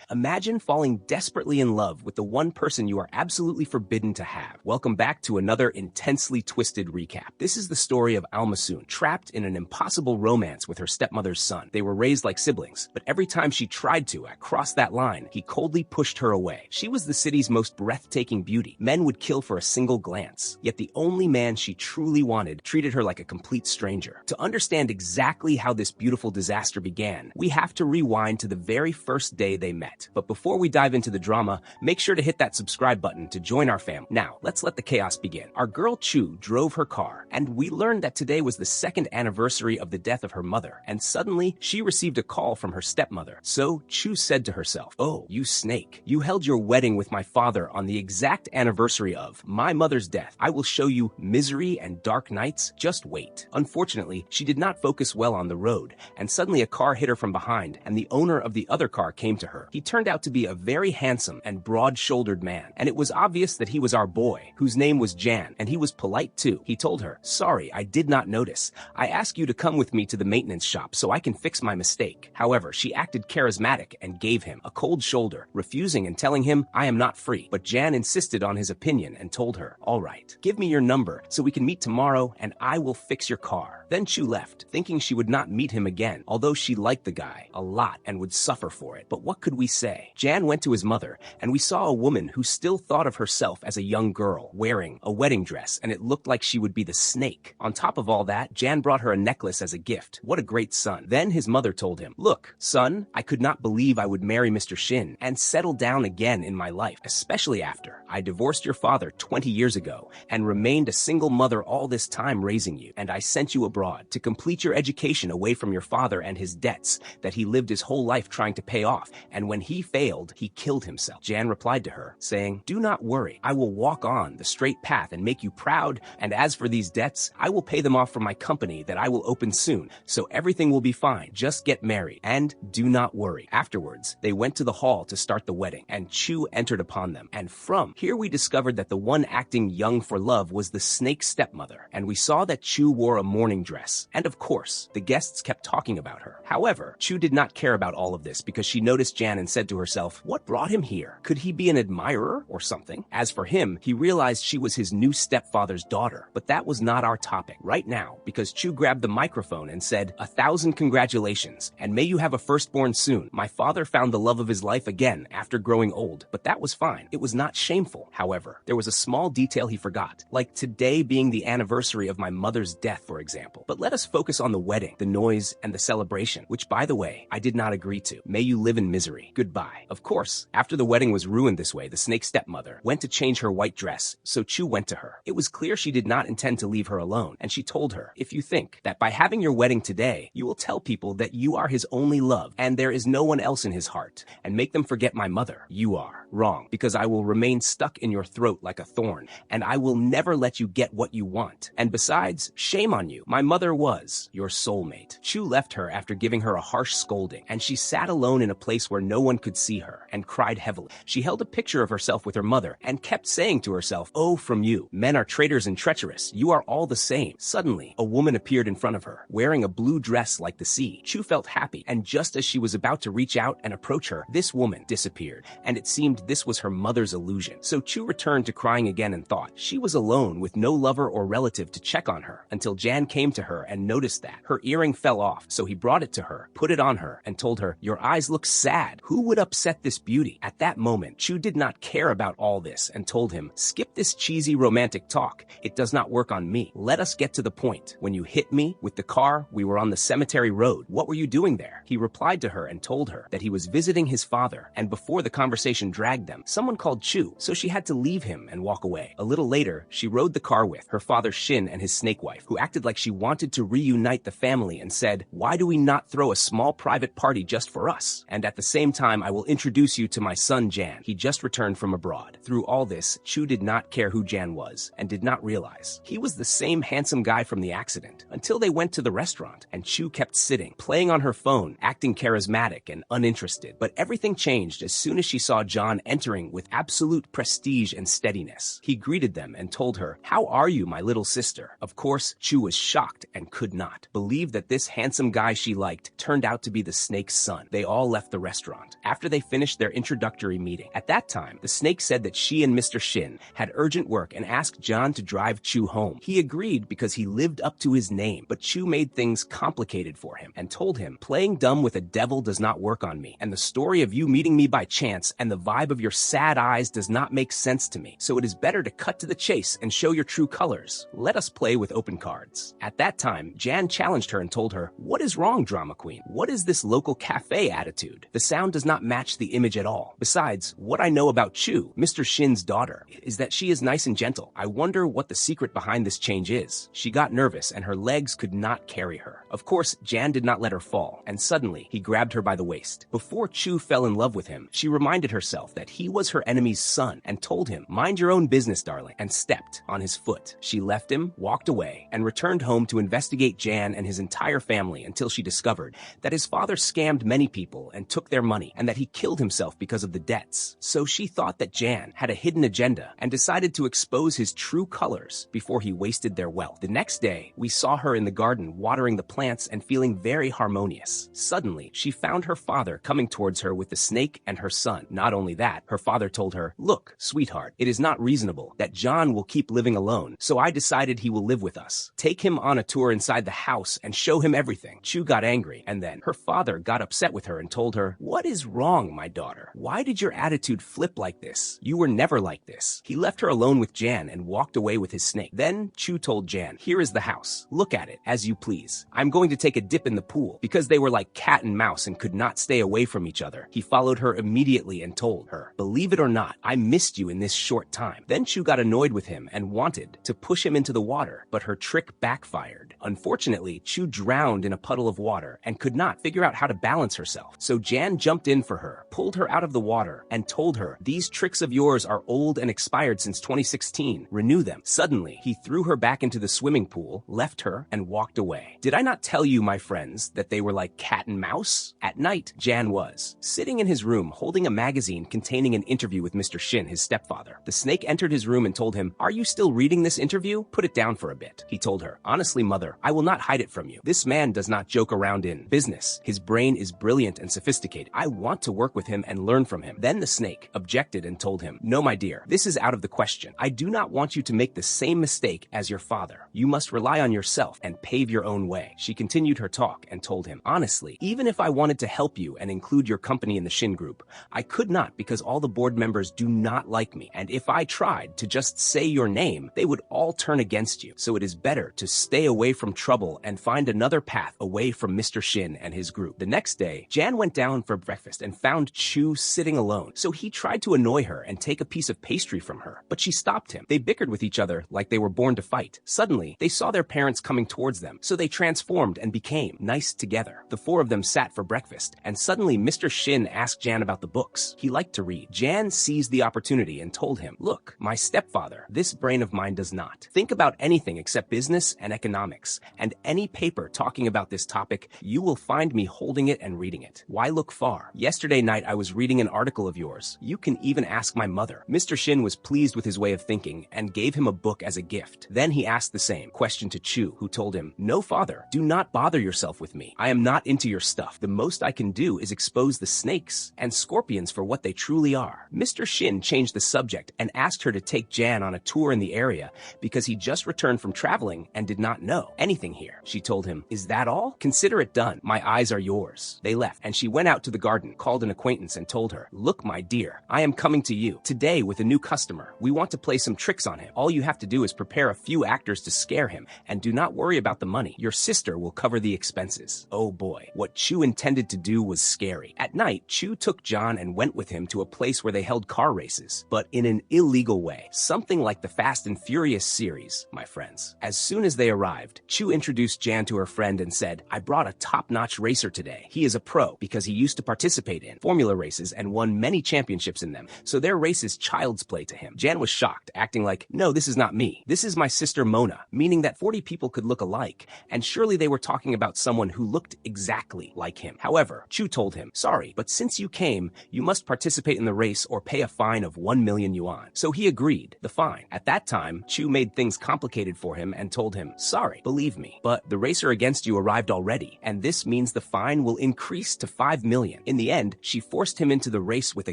Imagine falling desperately in love with the one person you are absolutely forbidden to have. Welcome back to another intensely twisted recap. This is the story of Almasoon, trapped in an impossible romance with her stepmother's son. They were raised like siblings, but every time she tried to cross that line, he coldly pushed her away. She was the city's most breathtaking beauty. Men would kill for a single glance, yet the only man she truly wanted treated her like a complete stranger. To understand exactly how this beautiful disaster began, we have to rewind to the very first day they met. But before we dive into the drama, make sure to hit that subscribe button to join our family. Now, let's let the chaos begin. Our girl Chu drove her car, and we learned that today was the second anniversary of the death of her mother, and suddenly she received a call from her stepmother. So Chu said to herself, "Oh, you snake, you held your wedding with my father on the exact anniversary of my mother's death. I will show you misery and dark nights. Just wait." Unfortunately, she did not focus well on the road, and suddenly a car hit her from behind, and the owner of the other car came to her. He turned out to be a very handsome and broad-shouldered man, and it was obvious that he was our boy, whose name was Jan, and he was polite too. He told her, "Sorry, I did not notice. I asked you to come with me to the maintenance shop so I can fix my mistake." However, she acted charismatic and gave him a cold shoulder, refusing and telling him, "I am not free." But Jan insisted on his opinion and told her, "All right, give me your number so we can meet tomorrow and I will fix your car." Then Chu left, thinking she would not meet him again, although she liked the guy a lot and would suffer for it. But what could we say? Jan went to his mother, and we saw a woman who still thought of herself as a young girl, wearing a wedding dress, and it looked like she would be the snake. On top of all that, Jan brought her a necklace as a gift. What a great son. Then his mother told him, "Look, son, I could not believe I would marry Mr. Shin and settle down again in my life, especially after I divorced your father 20 years ago and remained a single mother all this time raising you, and I sent you abroad to complete your education away from your father and his debts that he lived his whole life trying to pay off, and when he failed, he killed himself." Jan replied to her, saying, "Do not worry, I will walk on the straight path and make you proud, and as for these debts, I will pay them off from my company that I will open soon, so everything will be fine. Just get married, and do not worry." Afterwards, they went to the hall to start the wedding, and Chu entered upon them, and from here we discovered that the one acting young for love was the snake stepmother, and we saw that Chu wore a mourning dress, and of course, the guests kept talking about her. However, Chu did not care about all of this because she noticed Jan and said to herself, "What brought him here? Could he be an admirer or something?" As for him, he realized she was his new stepfather's daughter, but that was not our topic right now, because Chu grabbed the microphone and said, "1,000 congratulations, and may you have a firstborn soon. My father found the love of his life again after growing old, but that was fine. It was not shameful. However, there was a small detail he forgot, like today being the anniversary of my mother's death, for example. But let us focus on the wedding, the noise, and the celebration, which, by the way, I did not agree to. May you live in misery. Goodbye." Of course, after the wedding was ruined this way, the snake stepmother went to change her white dress, so Chu went to her. It was clear she did not intend to leave her alone, and she told her, "If you think that by having your wedding today, you will tell people that you are his only love, and there is no one else in his heart, and make them forget my mother, you are wrong, because I will remain stuck in your throat like a thorn, and I will never let you get what you want. And besides, shame on you. My mother was your soulmate." Chu left her after giving her a harsh scolding, and she sat alone in a place where no one could see her, and cried heavily. She held a picture of herself with her mother, and kept saying to herself, "Oh, from you. Men are traitors and treacherous. You are all the same." Suddenly, a woman appeared in front of her, wearing a blue dress like the sea. Chu felt happy, and just as she was about to reach out and approach her, this woman disappeared, and it seemed this was her mother's illusion. So Chu returned to crying again and thought she was alone with no lover or relative to check on her, until Jan came to her and noticed that her earring fell off, so he brought it to her, put it on her, and told her, "Your eyes look sad. Who would upset this beauty?" At that moment, Chu did not care about all this and told him, "Skip this cheesy romantic talk. It does not work on me. Let us get to the point. When you hit me with the car, we were on the cemetery road. What were you doing there?" He replied to her and told her that he was visiting his father, and before the conversation dragged them, someone called Chu, so she had to leave him and walk away. A little later, she rode the car with her father Shin and his snake wife, who acted like she wanted to reunite the family and said, "Why do we not throw a small private party just for us? And at the same time, I will introduce you to my son Jan. He just returned from abroad." Through all this, Chu did not care who Jan was and did not realize he was the same handsome guy from the accident until they went to the restaurant, and Chu kept sitting, playing on her phone, acting charismatic and uninterested. But everything changed as soon as she saw John John entering with absolute prestige and steadiness. He greeted them and told her, "How are you, my little sister?" Of course, Chu was shocked and could not believe that this handsome guy she liked turned out to be the snake's son. They all left the restaurant after they finished their introductory meeting. At that time, the snake said that she and Mr. Shin had urgent work and asked John to drive Chu home. He agreed because he lived up to his name, but Chu made things complicated for him and told him, "Playing dumb with a devil does not work on me, and the story of you meeting me by chance and the vibe of your sad eyes does not make sense to me, so it is better to cut to the chase and show your true colors. Let us play with open cards." At that time, Jan challenged her and told her, "What is wrong, drama queen? What is this local cafe attitude? The sound does not match the image at all. Besides, what I know about Chu, Mr. Shin's daughter, is that she is nice and gentle. I wonder what the secret behind this change is." She got nervous and her legs could not carry her. Of course, Jan did not let her fall, and suddenly he grabbed her by the waist. Before Chu fell in love with him, she reminded herself that he was her enemy's son and told him, "Mind your own business, darling," and stepped on his foot. She left him, walked away, and returned home to investigate Jan and his entire family until she discovered that his father scammed many people and took their money, and that he killed himself because of the debts. So she thought that Jan had a hidden agenda and decided to expose his true colors before he wasted their wealth. The next day, we saw her in the garden watering the plants and feeling very harmonious. Suddenly, she found her father coming towards her with the snake and her son. Not only that, her father told her, "Look, sweetheart, it is not reasonable that John will keep living alone, so I decided he will live with us. Take him on a tour inside the house and show him everything." Chu got angry, and then her father got upset with her and told her, "What is wrong, my daughter? Why did your attitude flip like this? You were never like this." He left her alone with Jan and walked away with his snake. Then Chu told Jan, "Here is the house. Look at it as you please. I'm going to take a dip in the pool." Because they were like cat and mouse and could not stay away from each other, he followed her immediately and told her, "Believe it or not, I missed you in this short time." Then Chu got annoyed with him and wanted to push him into the water, but her trick backfired. Unfortunately, Chu drowned in a puddle of water and could not figure out how to balance herself. So Jan jumped in for her, pulled her out of the water, and told her, "These tricks of yours are old and expired since 2016. Renew them." Suddenly, he threw her back into the swimming pool, left her, and walked away. Did I not tell you, my friends, that they were like cat and mouse? At night, Jan was sitting in his room holding a magazine containing an interview with Mr. Shin, his stepfather. The snake entered his room and told him, "Are you still reading this interview? Put it down for a bit." He told her, "Honestly, mother, I will not hide it from you. This man does not joke around in business. His brain is brilliant and sophisticated. I want to work with him and learn from him." Then the snake objected and told him, "No, my dear, this is out of the question. I do not want you to make the same mistake as your father. You must rely on yourself and pave your own way." She continued her talk and told him, "Honestly, even if I wanted to help you and include your company in the Shin Group, I could not because all the board members do not like me. And if I tried to just say your name, they would all turn against you. So it is better to stay away from trouble and find another path away from Mr. Shin and his group." The next day, Jan went down for breakfast and found Chu sitting alone. So he tried to annoy her and take a piece of pastry from her, but she stopped him. They bickered with each other like they were born to fight. Suddenly, they saw their parents coming towards them, so they transformed and became nice together. The four of them sat for breakfast, and suddenly Mr. Shin asked Jan about the books he liked to read. Jan seized the opportunity and told him, "Look, my stepfather, this brain of mine does not think about anything except business and economics, and any paper talking about this topic, you will find me holding it and reading it. Why look far? Yesterday night I was reading an article of yours. You can even ask my mother." Mr. Shin was pleased with his way of thinking and gave him a book as a gift. Then he asked the same question to Chu, who told him, "No, father, do not bother yourself with me. I am not into your stuff. The most I can do is expose the snakes and scorpions for what they truly are." Mr. Shin changed the subject and asked her to take Jan on a tour in the area because he just returned from traveling and did not know anything here. She told him, "Is that all? Consider it done. My eyes are yours." They left, and she went out to the garden, called an acquaintance, and told her, "Look, my dear, I am coming to you today with a new customer. We want to play some tricks on him. All you have to do is prepare a few actors to scare him, and do not worry about the money. Your sister will cover the expenses." Oh boy, what Chu intended to do was scary. At night, Chu took John and went with him to a place where they held car races, but in an illegal way. Something like the Fast and Furious series, my friends. As soon as they arrived, Chu introduced Jan to her friend and said, "I brought a top-notch racer today. He is a pro because he used to participate in formula races and won many championships in them, so their race is child's play to him." Jan was shocked, acting like, "No, this is not me. This is my sister Mona," meaning that 40 people could look alike, and surely they were talking about someone who looked exactly like him. However, Chu told him, "Sorry, but since you came, you must participate in the race or pay a fine of 1 million yuan." So he agreed, the fine. At that time, Chu made things complicated for him and told him, "Sorry, believe me, but the racer against you arrived already, and this means the fine will increase to 5 million. In the end, she forced him into the race with a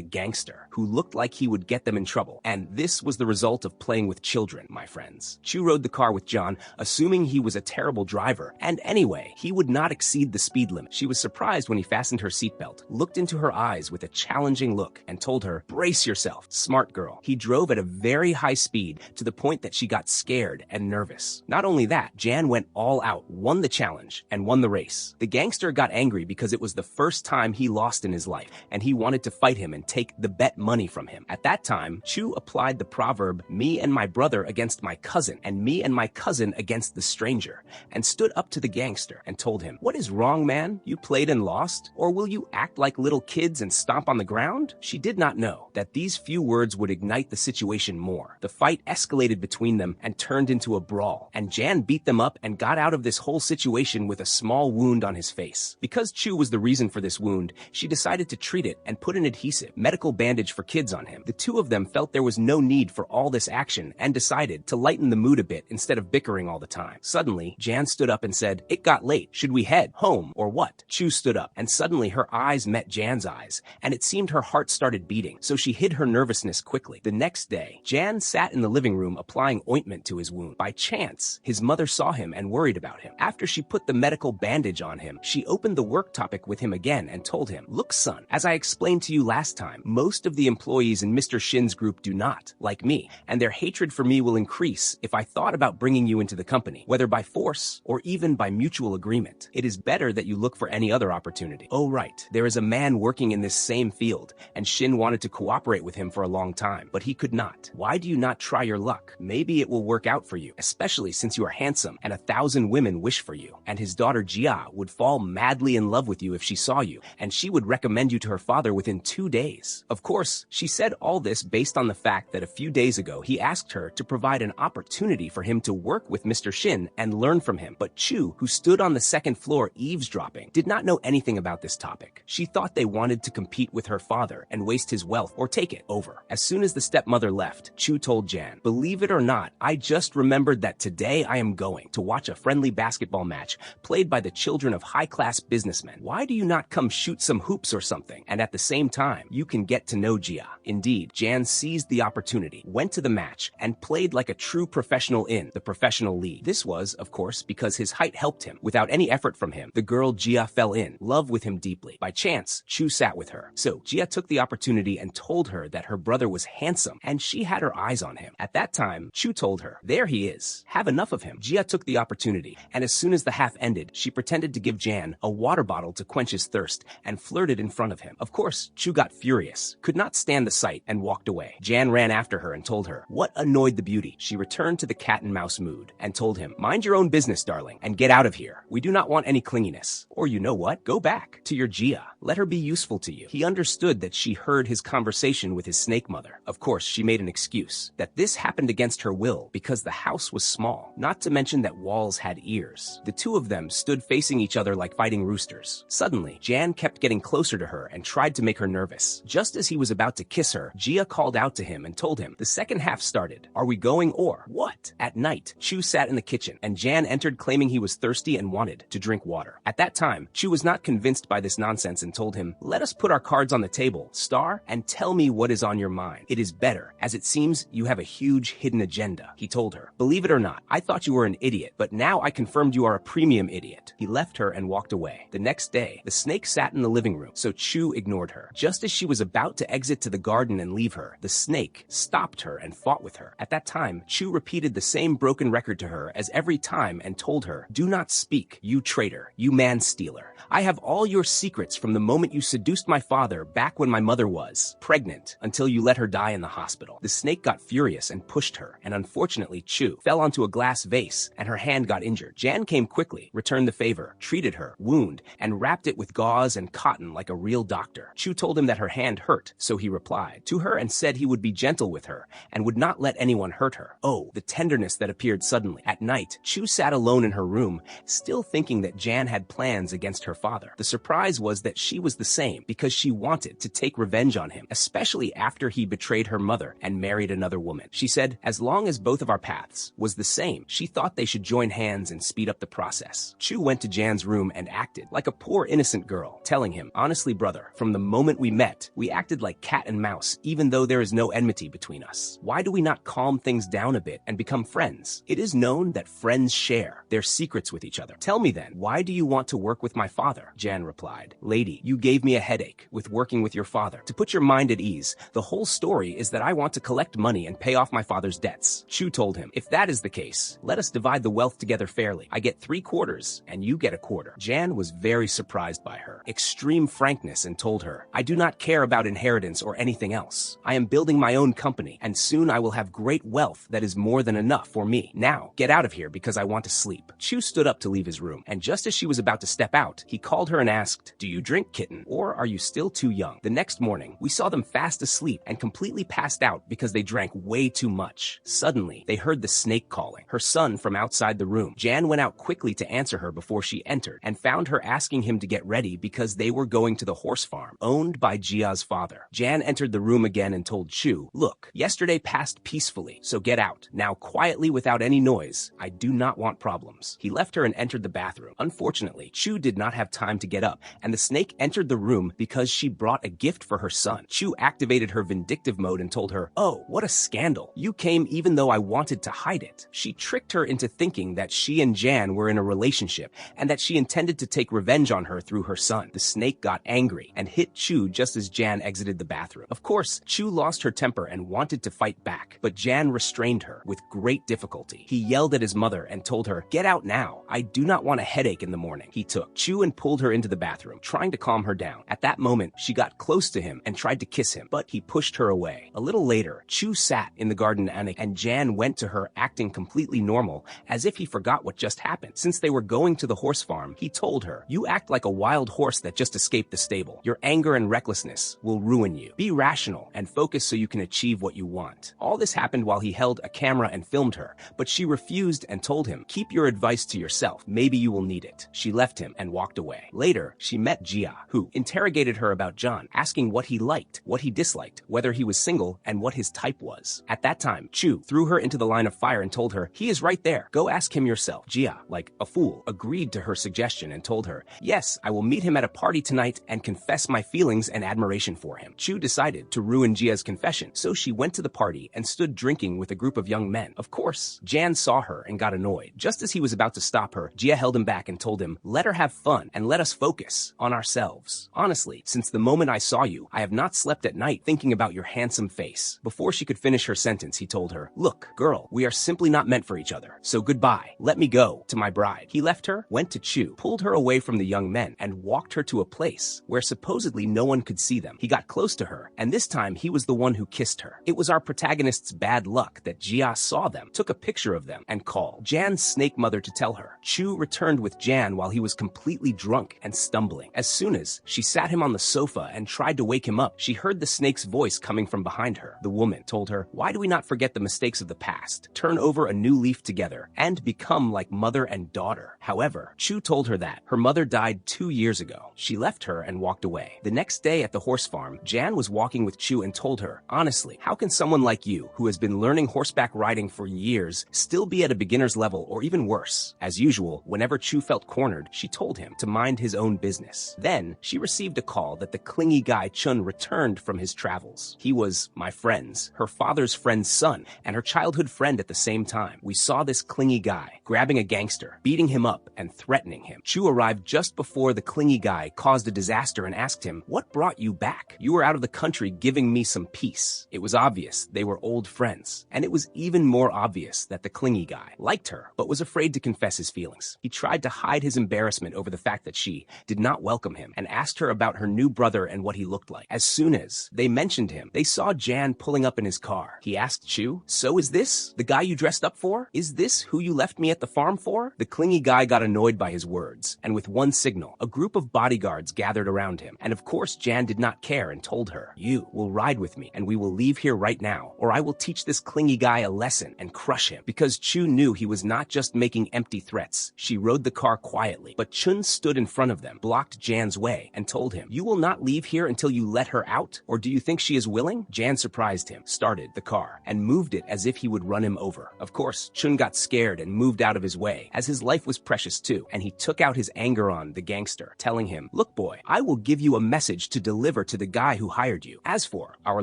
gangster who looked like he would get them in trouble, and this was the result of playing with children, my friends. Chu rode the car with John, assuming he was a terrible driver, and anyway, he would not exceed the speed limit. She was surprised when he fastened her seatbelt, looked into her eyes with a challenging look, and told her, "Brace yourself, smart girl." He drove at a very high speed to the point that she got scared and nervous. Not only that, Jan went all out, won the challenge, and won the race. The gangster got angry because it was the first time he lost in his life, and he wanted to fight him and take the bet money from him. At that time, Chu applied the proverb, "Me and my brother against my cousin, and me and my cousin against the stranger," and stood up to the gangster and told him, "What is wrong, man? You played and lost? Or will you act like little kids and stomp on the ground?" She did not know that these few words would ignite the situation more. The fight escalated between them and turned into a brawl, and Jan beat them up and got out of this whole situation with a small wound on his face. Because Chu was the reason for this wound, she decided to treat it and put an adhesive, medical bandage for kids on him. The two of them felt there was no need for all this action and decided to lighten the mood a bit instead of bickering all the time. Suddenly, Jan stood up and said, "It got late. Should we head home or what?" Chu stood up, and suddenly her eyes met Jan's eyes, and it seemed her heart started beating, so she hid her nervousness quickly. The next day, Jan sat in the living room applying ointment to his wound. By chance, his mother saw him and worried about him. After she put the medical bandage on him, she opened the work topic with him again and told him, "Look, son, as I explained to you last time, most of the employees in Mr. Shin's group do not, like me, and their hatred for me will increase if I thought about bringing you into the company, whether by force or even by mutual agreement. It is better that you look for any other opportunity. Oh right, there is a man working in this same field, and Shin wanted to cooperate with him for a long time, but he could not. Why do you not try your luck? Maybe it will work out for you, especially since you are handsome and 1,000 women wish for you. And his daughter Jia would fall madly in love with you if she saw you, and she would recommend you to her father within 2 days." Of course, she said all this based on the fact that a few days ago he asked her to provide an opportunity for him to work with Mr. Shin and learn from him. But Chu, who stood on the second floor eavesdropping, did not know anything about this topic. She thought they wanted to compete with her father and waste his wealth or take it over. As soon as the stepmother left, Chu told Jan, "Believe it or not, I just remembered that today I am going to watch a friendly basketball match played by the children of high-class businessmen. Why do you not come shoot some hoops or something? And at the same time, you can get to know Jia." Indeed, Jan seized the opportunity, went to the match, and played like a true professional in the professional league. This was, of course, because his height helped him. Without any effort from him, the girl Jia fell in love with him deeply. By chance, Chu sat with her. So Jia took the opportunity and told her that her brother was handsome, and she had her eyes on him. At that time, Chu told her, "There he is. Have enough of him." Jia took the opportunity, and as soon as the half ended, she pretended to give Jan a water bottle to quench his thirst and flirted in front of him. Of course, Chu got furious, could not stand the sight, and walked away. Jan ran after her and told her what annoyed the beauty. She returned to the cat and mouse mood and told him, "Mind your own business, darling, and get out of here. We do not want any clinginess. Or you know what? Go back to your Jia. Let her be useful to you." He understood that she heard his conversation with his snake mother. Of course, she made an excuse that this happened against her will because the house was small, not to mention that walls had ears. The two of them stood facing each other like fighting roosters. Suddenly, Jan kept getting closer to her and tried to make her nervous. Just as he was about to kiss her, Jia called out to him and told him, "The second half started. Are we going or what?" At night, Chu sat in the kitchen, and Jan entered claiming he was thirsty and wanted to drink water. At that time, Chu was not convinced by this nonsense and told him, "Let us put our cards on the table, star, and tell me what is on your mind. It is better, as it seems you have a huge hidden agenda." He told her, "Believe it or not, I thought you were an idiot, but now I confirmed you are a premium idiot." He left her and walked away. The next day, the snake sat in the living room, so Chu ignored her. Just as she was about to exit to the garden and leave her, the snake stopped her and fought with her. At that time, Chu repeated the same broken record to her as every time and told her, "Do not speak, you traitor, you man-stealer. I have all your secrets from the moment you seduced my father back when my mother was pregnant until you let her die in the hospital." The snake got furious and pushed her, and unfortunately Chu fell onto a glass vase and her hand got injured. Jan came quickly, returned the favor, treated her wound, and wrapped it with gauze and cotton like a real doctor. Chu told him that her hand hurt, so he replied to her and said he would be gentle with her and would not let anyone hurt her. Oh, the tenderness that appeared suddenly. At night, Chu sat alone in her room, still thinking that Jan had plans against her father. The surprise was that she was the same, because she wanted to take revenge on him, especially after he betrayed her mother and married another woman. She said, as long as both of our paths was the same, she thought they should join hands and speed up the process. Chu went to Jan's room and acted like a poor innocent girl, telling him, honestly, brother, from the moment we met, we acted like cat and mouse, even though there is no enmity between us. Why do we not calm things down a bit and become friends? It is known that friends share their secrets with each other. Tell me then, why do you want to work with my father? Jan replied, lady, you gave me a headache with working with your father. To put your mind at ease, the whole story is that I want to collect money and pay off my father's debts. Chu told him, if that is the case, let us divide the wealth together fairly. I get 3/4 and you get 1/4. Jan was very surprised by her extreme frankness and told her, I do not care about inheritance or anything else. I am building my own company and soon I will have great wealth that is more than enough for me. Now, get out of here because I want to sleep. Chu stood up to leave his room, and just as she was about to step out, he called her and asked, do you drink, kitten, or are you still too young? The next morning, we saw them fast asleep and completely passed out because they drank way too much. Suddenly, they heard the snake calling her son from outside the room. Jan went out quickly to answer her before she entered and found her asking him to get ready because they were going to the horse farm owned by Jia's father. Jan entered the room again and told Chu, look, yesterday passed peacefully, so get out. Now quietly without any noise. I do not want problems. He left her and entered the bathroom. Unfortunately, Chu did not have time to get up, and the snake entered the room because she brought a gift for her son. Chu activated her vindictive mode and told her, oh, what a scandal. You came even though I wanted to hide it. She tricked her into thinking that she and Jan were in a relationship and that she intended to take revenge on her through her son. The snake got angry and hit Chu just as Jan exited the bathroom. Of course, Chu lost her temper and wanted to fight back, but Jan restrained her with great difficulty. He yelled at his mother and told her, get out now. I do not want a headache in the morning. He took Chu and pulled her into the bathroom, trying to calm her down. At that moment, she got close to him and tried to kiss him, but he pushed her away. A little later, Chu sat in the garden and Jan went to her acting completely normal, as if he forgot what just happened. Since they were going to the horse farm, he told her, you act like a wild horse that just escaped the stable. Your anger and recklessness will ruin you. Be rational and focus so you can achieve what you want. All this happened while he held a camera and filmed her, but she refused and told him, keep your advice to yourself. Maybe you will need it. She left him and walked away. Later, she met Jia, who interrogated her about John, asking what he liked, what he disliked, whether he was single, and what his type was. At that time, Chu threw her into the line of fire and told her, he is right there. Go ask him yourself. Jia, like a fool, agreed to her suggestion and told her, yes, I will meet him at a party tonight and confess my feelings and admiration for him. Chu decided to ruin Jia's confession, so she went to the party and stood drinking with a group of young men. Of course, Jan saw her and got annoyed. Just as he was about to stop her, Jia held him back and told him, let her have fun and let us focus on ourselves. Honestly, since the moment I saw you, I have not slept at night thinking about your handsome face. Before she could finish her sentence, he told her, look, girl, we are simply not meant for each other, so goodbye. Let me go to my bride. He left her, went to Chu, pulled her away from the young men, and walked her to a place where supposedly no one could see them. He got close to her, and this time he was the one who kissed her. It was our protagonist's bad luck that Jia saw them, took a picture of them, and called Jan's snake mother to tell her. Chu returned with Jan while he was completely drunk and stumbling. As soon as she sat him on the sofa and tried to wake him up, she heard the snake's voice coming from behind her. The woman told her, why do we not forget the mistakes of the past, turn over a new leaf together, and become like mother and daughter? However, Chu told her that her mother died 2 years ago. She left her and walked away. The next day at the horse farm, Jan was walking with Chu and told her, honestly, how can someone like you, who has been learning horseback riding for years, still be at a beginner's level or even worse? As usual, whenever Chu felt cornered, she told him to mind his own business. Then, she received a call that the clingy guy Chun returned from his travels. He was my friend's, her father's friend's son, and her childhood friend at the same time. We saw this clingy guy grabbing a gangster, beating him up, and threatening him. Chu arrived just before the clingy guy caused a disaster and asked him, what brought you back? You were out of the country giving me some peace. It was obvious they were old friends, and it was even more obvious that the clingy guy liked her, but was afraid to confess his feelings. He tried to hide his embarrassment over the fact that she did not welcome him and asked her about her new brother and what he looked like. As soon as they mentioned him, they saw Jan pulling up in his car. He asked Chu, so is this the guy you dressed up for? Is this who you you left me at the farm for? The clingy guy got annoyed by his words, and with one signal, a group of bodyguards gathered around him. And of course, Jan did not care and told her, "You will ride with me, and we will leave here right now, or I will teach this clingy guy a lesson and crush him." Because Chu knew he was not just making empty threats, she rode the car quietly. But Chun stood in front of them, blocked Jan's way, and told him, "You will not leave here until you let her out? Or do you think she is willing?" Jan surprised him, started the car, and moved it as if he would run him over. Of course, Chun got scared and moved out of his way, as his life was precious too, and he took out his anger on the gangster, telling him, "Look boy, I will give you a message to deliver to the guy who hired you." As for our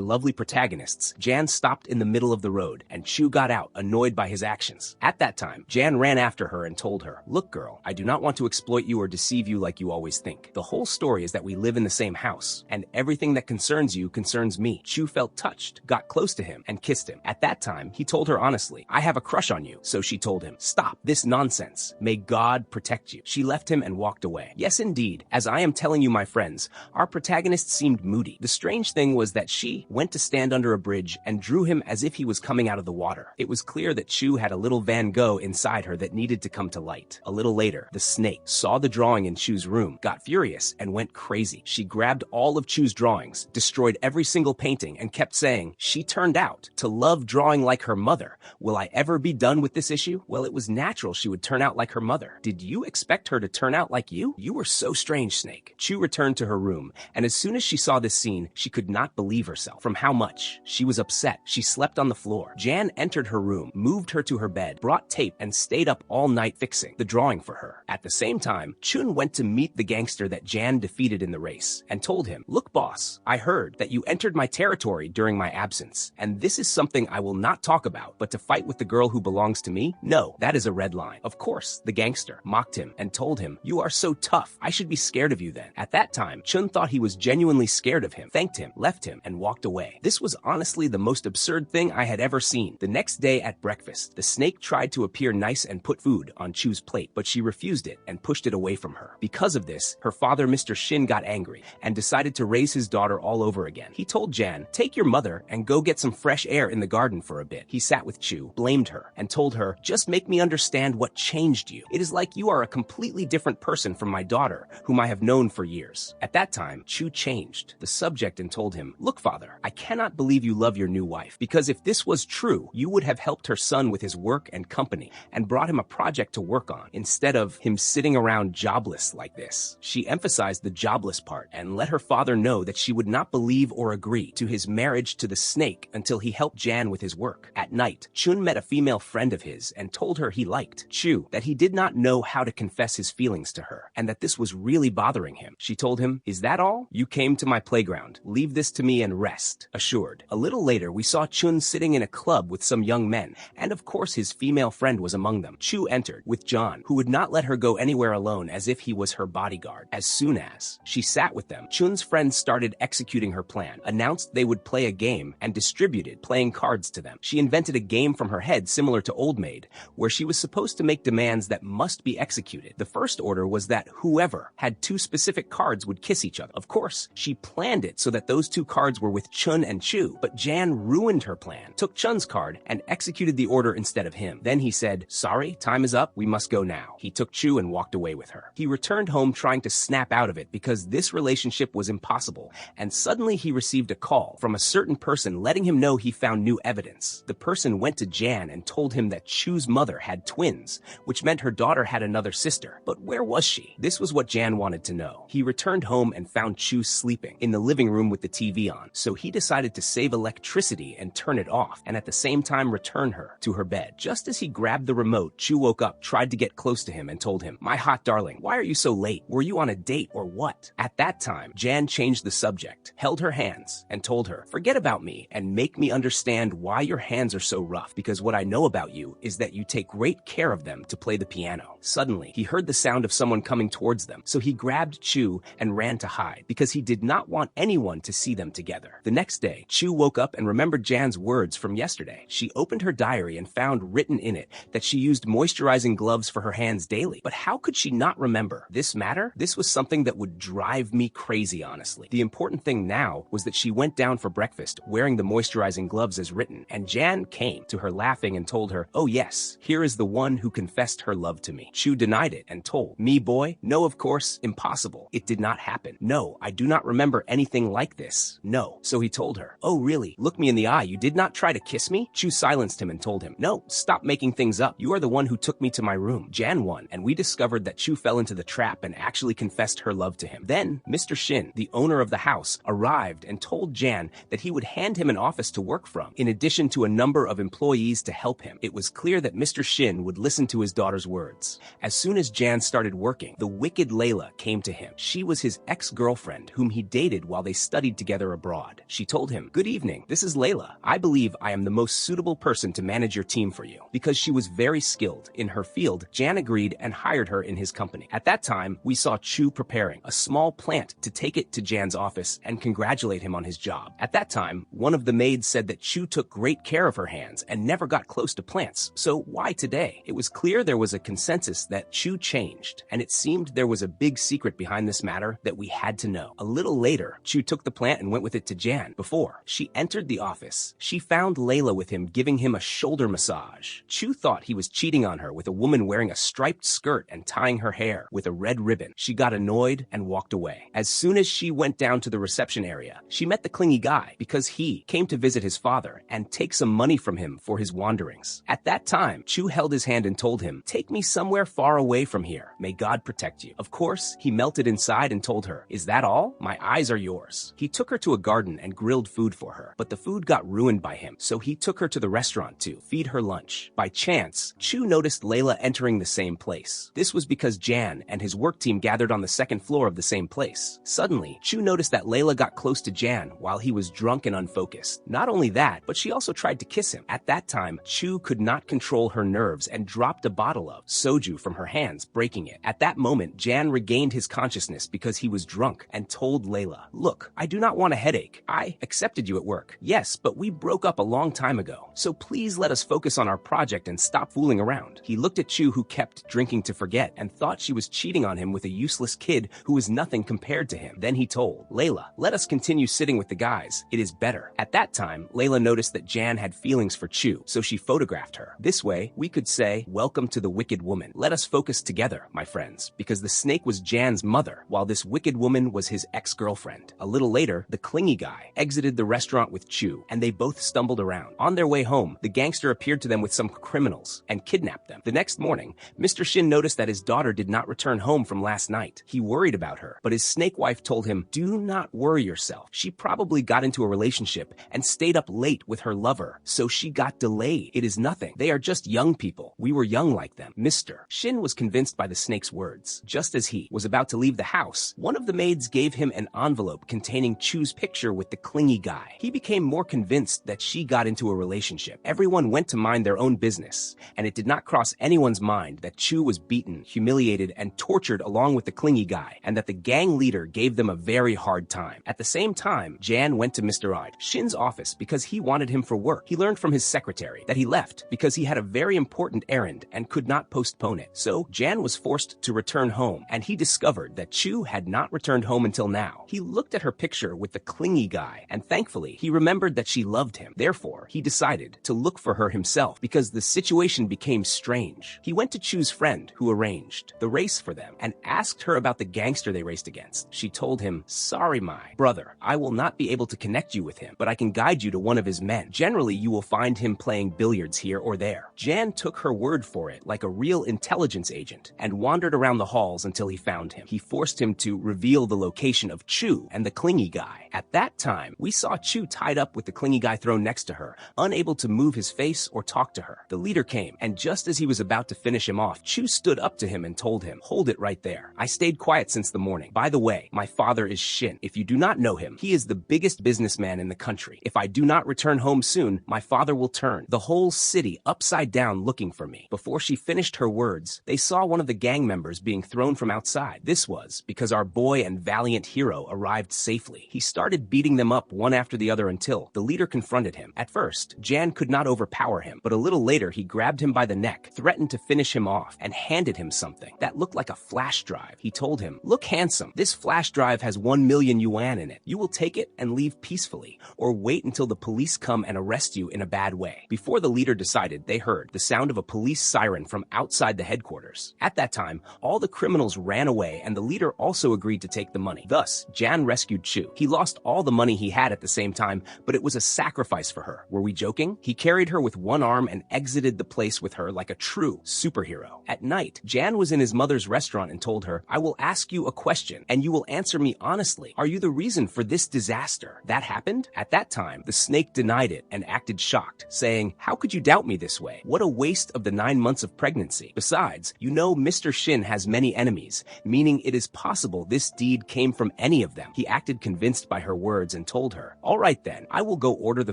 lovely protagonists, Jan stopped in the middle of the road, and Chu got out, annoyed by his actions. At that time, Jan ran after her and told her, "Look girl, I do not want to exploit you or deceive you like you always think. The whole story is that we live in the same house, and everything that concerns you concerns me." Chu felt touched, got close to him, and kissed him. At that time, he told her honestly, "I have a crush on you." So she told him, "Stop this nonsense. May God protect you." She left him and walked away. Yes, indeed, as I am telling you, my friends, our protagonist seemed moody. The strange thing was that she went to stand under a bridge and drew him as if he was coming out of the water. It was clear that Chu had a little Van Gogh inside her that needed to come to light. A little later, the snake saw the drawing in Chu's room, got furious, and went crazy. She grabbed all of Chu's drawings, destroyed every single painting, and kept saying, "She turned out to love drawing like her mother. Will I ever be done with this issue?" Well, it was natural she would turn out like her mother. Did you expect her to turn out like you? You were so strange, Snake. Chu returned to her room, and as soon as she saw this scene, she could not believe herself from how much she was upset. She slept on the floor. Jan entered her room, moved her to her bed, brought tape, and stayed up all night fixing the drawing for her. At the same time, Chun went to meet the gangster that Jan defeated in the race and told him, "Look, boss, I heard that you entered my territory during my absence, and this is something I will not talk about, but to fight with the girl who belongs to me? No, that is a red line." Of course, the gangster mocked him and told him, "You are so tough. I should be scared of you then." At that time, Chun thought he was genuinely scared of him, thanked him, left him, and walked away. This was honestly the most absurd thing I had ever seen. The next day at breakfast, the snake tried to appear nice and put food on Chu's plate, but she refused it and pushed it away from her. Because of this, her father, Mr. Shin, got angry and decided to raise his daughter all over again. He told Jan, "Take your mother and go get some fresh air in the garden for a bit." He sat with Chu, blamed her, and told her, "Just make me understand what changed you. It is like you are a completely different person from my daughter, whom I have known for years." At that time, Chu changed the subject and told him, "Look, father, I cannot believe you love your new wife, because if this was true, you would have helped her son with his work and company and brought him a project to work on, instead of him sitting around jobless like this." She emphasized the jobless part and let her father know that she would not believe or agree to his marriage to the snake until he helped Jan with his work. At night, Chun met a female friend of his and told her he liked Chu, that he did not know how to confess his feelings to her, and that this was really bothering him. She told him, "Is that all? You came to my playground. Leave this to me and rest assured." A little later, we saw Chun sitting in a club with some young men, and of course his female friend was among them. Chu entered with John, who would not let her go anywhere alone as if he was her bodyguard. As soon as she sat with them, Chun's friends started executing her plan, announced they would play a game, and distributed playing cards to them. She invented a game from her head similar to Old Maid, where she was supposed to make demands that must be executed. The first order was that whoever had two specific cards would kiss each other. Of course, she planned it so that those two cards were with Chun and Chu, but Jan ruined her plan, took Chun's card, and executed the order instead of him. Then he said, "Sorry, time is up, we must go now." He took Chu and walked away with her. He returned home trying to snap out of it because this relationship was impossible, and suddenly he received a call from a certain person letting him know he found new evidence. The person went to Jan and told him that Chu's mother had twins, which meant her daughter had another sister. But where was she? This was what Jan wanted to know. He returned home and found Chu sleeping in the living room with the TV on, so he decided to save electricity and turn it off, and at the same time return her to her bed. Just as he grabbed the remote, Chu woke up, tried to get close to him, and told him, "My hot darling, why are you so late? Were you on a date or what?" At that time, Jan changed the subject, held her hands, and told her, "Forget about me and make me understand why your hands are so rough, because what I know about you is that you take great care of them to play the piano." Suddenly, he heard the sound of someone coming towards them, so he grabbed Chu and ran to hide, because he did not want anyone to see them together. The next day, Chu woke up and remembered Jan's words from yesterday. She opened her diary and found written in it that she used moisturizing gloves for her hands daily. But how could she not remember this matter? This was something that would drive me crazy, honestly. The important thing now was that she went down for breakfast wearing the moisturizing gloves as written, and Jan came to her laughing and told her, "Oh yes, Here is the one who confessed her love to me. Chu denied it and told, "Me, boy? No, of course, impossible. It did not happen. No, I do not remember anything like this. No." So he told her, "Oh, really? Look me in the eye. You did not try to kiss me?" Chu silenced him and told him, "No, stop making things up. You are the one who took me to my room." Jan won, and we discovered that Chu fell into the trap and actually confessed her love to him. Then, Mr. Shin, the owner of the house, arrived and told Jan that he would hand him an office to work from, in addition to a number of employees to help him. It was clear that Mr. Shin would listen to his daughter's words. As soon as Jan started working, the wicked Layla came to him. She was his ex-girlfriend, whom he dated while they studied together abroad. She told him, "Good evening, this is Layla. I believe I am the most suitable person to manage your team for you." Because she was very skilled in her field, Jan agreed and hired her in his company. At that time, we saw Chu preparing a small plant to take it to Jan's office and congratulate him on his job. At that time, one of the maids said that Chu took great care of her hands and never got close to plants. So why today? It was clear there was a consensus that Chu changed, and it seemed there was a big secret behind this matter that we had to know. A little later, Chu took the plant and went with it to Jan. Before she entered the office, she found Layla with him giving him a shoulder massage. Chu thought he was cheating on her with a woman wearing a striped skirt and tying her hair with a red ribbon. She got annoyed and walked away. As soon as she went down to the reception area, she met the clingy guy because he came to visit his father and take some money from him for his wanderings. At that time, Chu held his hand and told him, "Take me somewhere far away from here. May God protect you." Of course, he melted inside and told her, "Is that all? My eyes are yours." He took her to a garden and grilled food for her, but the food got ruined by him, so he took her to the restaurant to feed her lunch. By chance, Chu noticed Layla entering the same place. This was because Jan and his work team gathered on the second floor of the same place. Suddenly, Chu noticed that Layla got close to Jan while he was drunk and unfocused. Not only that, but she also tried to kiss him. At that time, Chu could not control her nerves and dropped a bottle of soju from her hands, breaking it. At that moment, Jan regained his consciousness because he was drunk and told Layla, "Look, I do not want a headache. I accepted you at work. Yes, but we broke up a long time ago. So please let us focus on our project and stop fooling around." He looked at Chu, who kept drinking to forget and thought she was cheating on him with a useless kid who was nothing compared to him. Then he told Layla, "Let us continue sitting with the guys. It is better." At that time, Layla noticed that Jan had feelings for Chu, so she photographed her. This way, we could say, "Welcome to the wicked woman. Let us focus together, my friends," because the snake was Jan's mother, while this wicked woman was his ex-girlfriend. A little later, the clingy guy exited the restaurant with Chu, and they both stumbled around. On their way home, the gangster appeared to them with some criminals and kidnapped them. The next morning, Mr. Shin noticed that his daughter did not return home from last night. He worried about her, but his snake wife told him, "Do not worry yourself. She probably got into a relationship and stayed up late with her lover, so she got delayed. It is nothing. They are just young people. We were young like them." Mr. Shin was convinced by the snake's words. Just as he was about to leave the house, one of the maids gave him an envelope containing Chu's picture with the clingy guy. He became more convinced that she got into a relationship. Everyone went to mind their own business, and it did not cross anyone's mind that Chu was beaten, humiliated, and tortured along with the clingy guy, and that the gang leader gave them a very hard time. At the same time, Jan went to Mr. Shin's office because he wanted him for work. He learned from his secretary that he left because he had a very important errand and could not postpone it. So Jan was forced to return home, and he discovered that Chu had not returned home until now. He looked at her picture with the clingy guy, and thankfully, he remembered that she loved him. Therefore, he decided to look for her himself because the situation became strange. He went to Chu's friend, who arranged the race for them, and asked her about the gangster they raced against. She told him, "Sorry, my brother, I will not be able to connect you with him, but I can guide you to one of his men. Generally, you will find him playing billiards here or there." Jan took her word for it like a real intelligence agent and wandered around the halls until he found him. He forced him to reveal the location of Chu and the clingy guy. At that time, we saw Chu tied up with the clingy guy thrown next to her, unable to move his face or talk to her. The leader came, and just as he was about to finish him off, Chu stood up to him and told him, "Hold it right there. I stayed quiet since the morning. By the way, my father is Shin. If you do not know him, he is the biggest businessman in the country. If I do not return home soon, my father will turn the whole city upside down looking for me." Before she finished her words, they saw one of the gang members being thrown from outside. This was because our boy and valiant hero arrived safely. He started beating them up one after the other until the leader confronted him. At first, Jan could not overpower him, but a little later he grabbed him by the neck, threatened to finish him off, and handed him something that looked like a flash drive. He told him, "Look handsome. This flash drive has 1 million yuan in it. You will take it and leave peacefully, or wait until the police come and arrest you in a bad way." Before the leader decided, they heard the sound of a police siren from outside the headquarters. At that time, all the criminals ran away and the leader also agreed to take the money. Thus, Jan rescued Chu. He lost all the money he had at the same time, but it was a sacrifice for her. Were we joking? He carried her with one arm and exited the place with her like a true superhero. At night, Jan was in his mother's restaurant and told her, "I will ask you a question and you will answer me honestly. Are you the reason for this disaster? That happened?" At that time, the snake denied it and acted shocked, saying, "How could you doubt me this way? What a waste of the 9 months of pregnancy. Besides, you know Mr. Shin has many enemies, meaning it is possible this deed came from any of them." He acted convinced by her words and told her, "All right then, I will go order the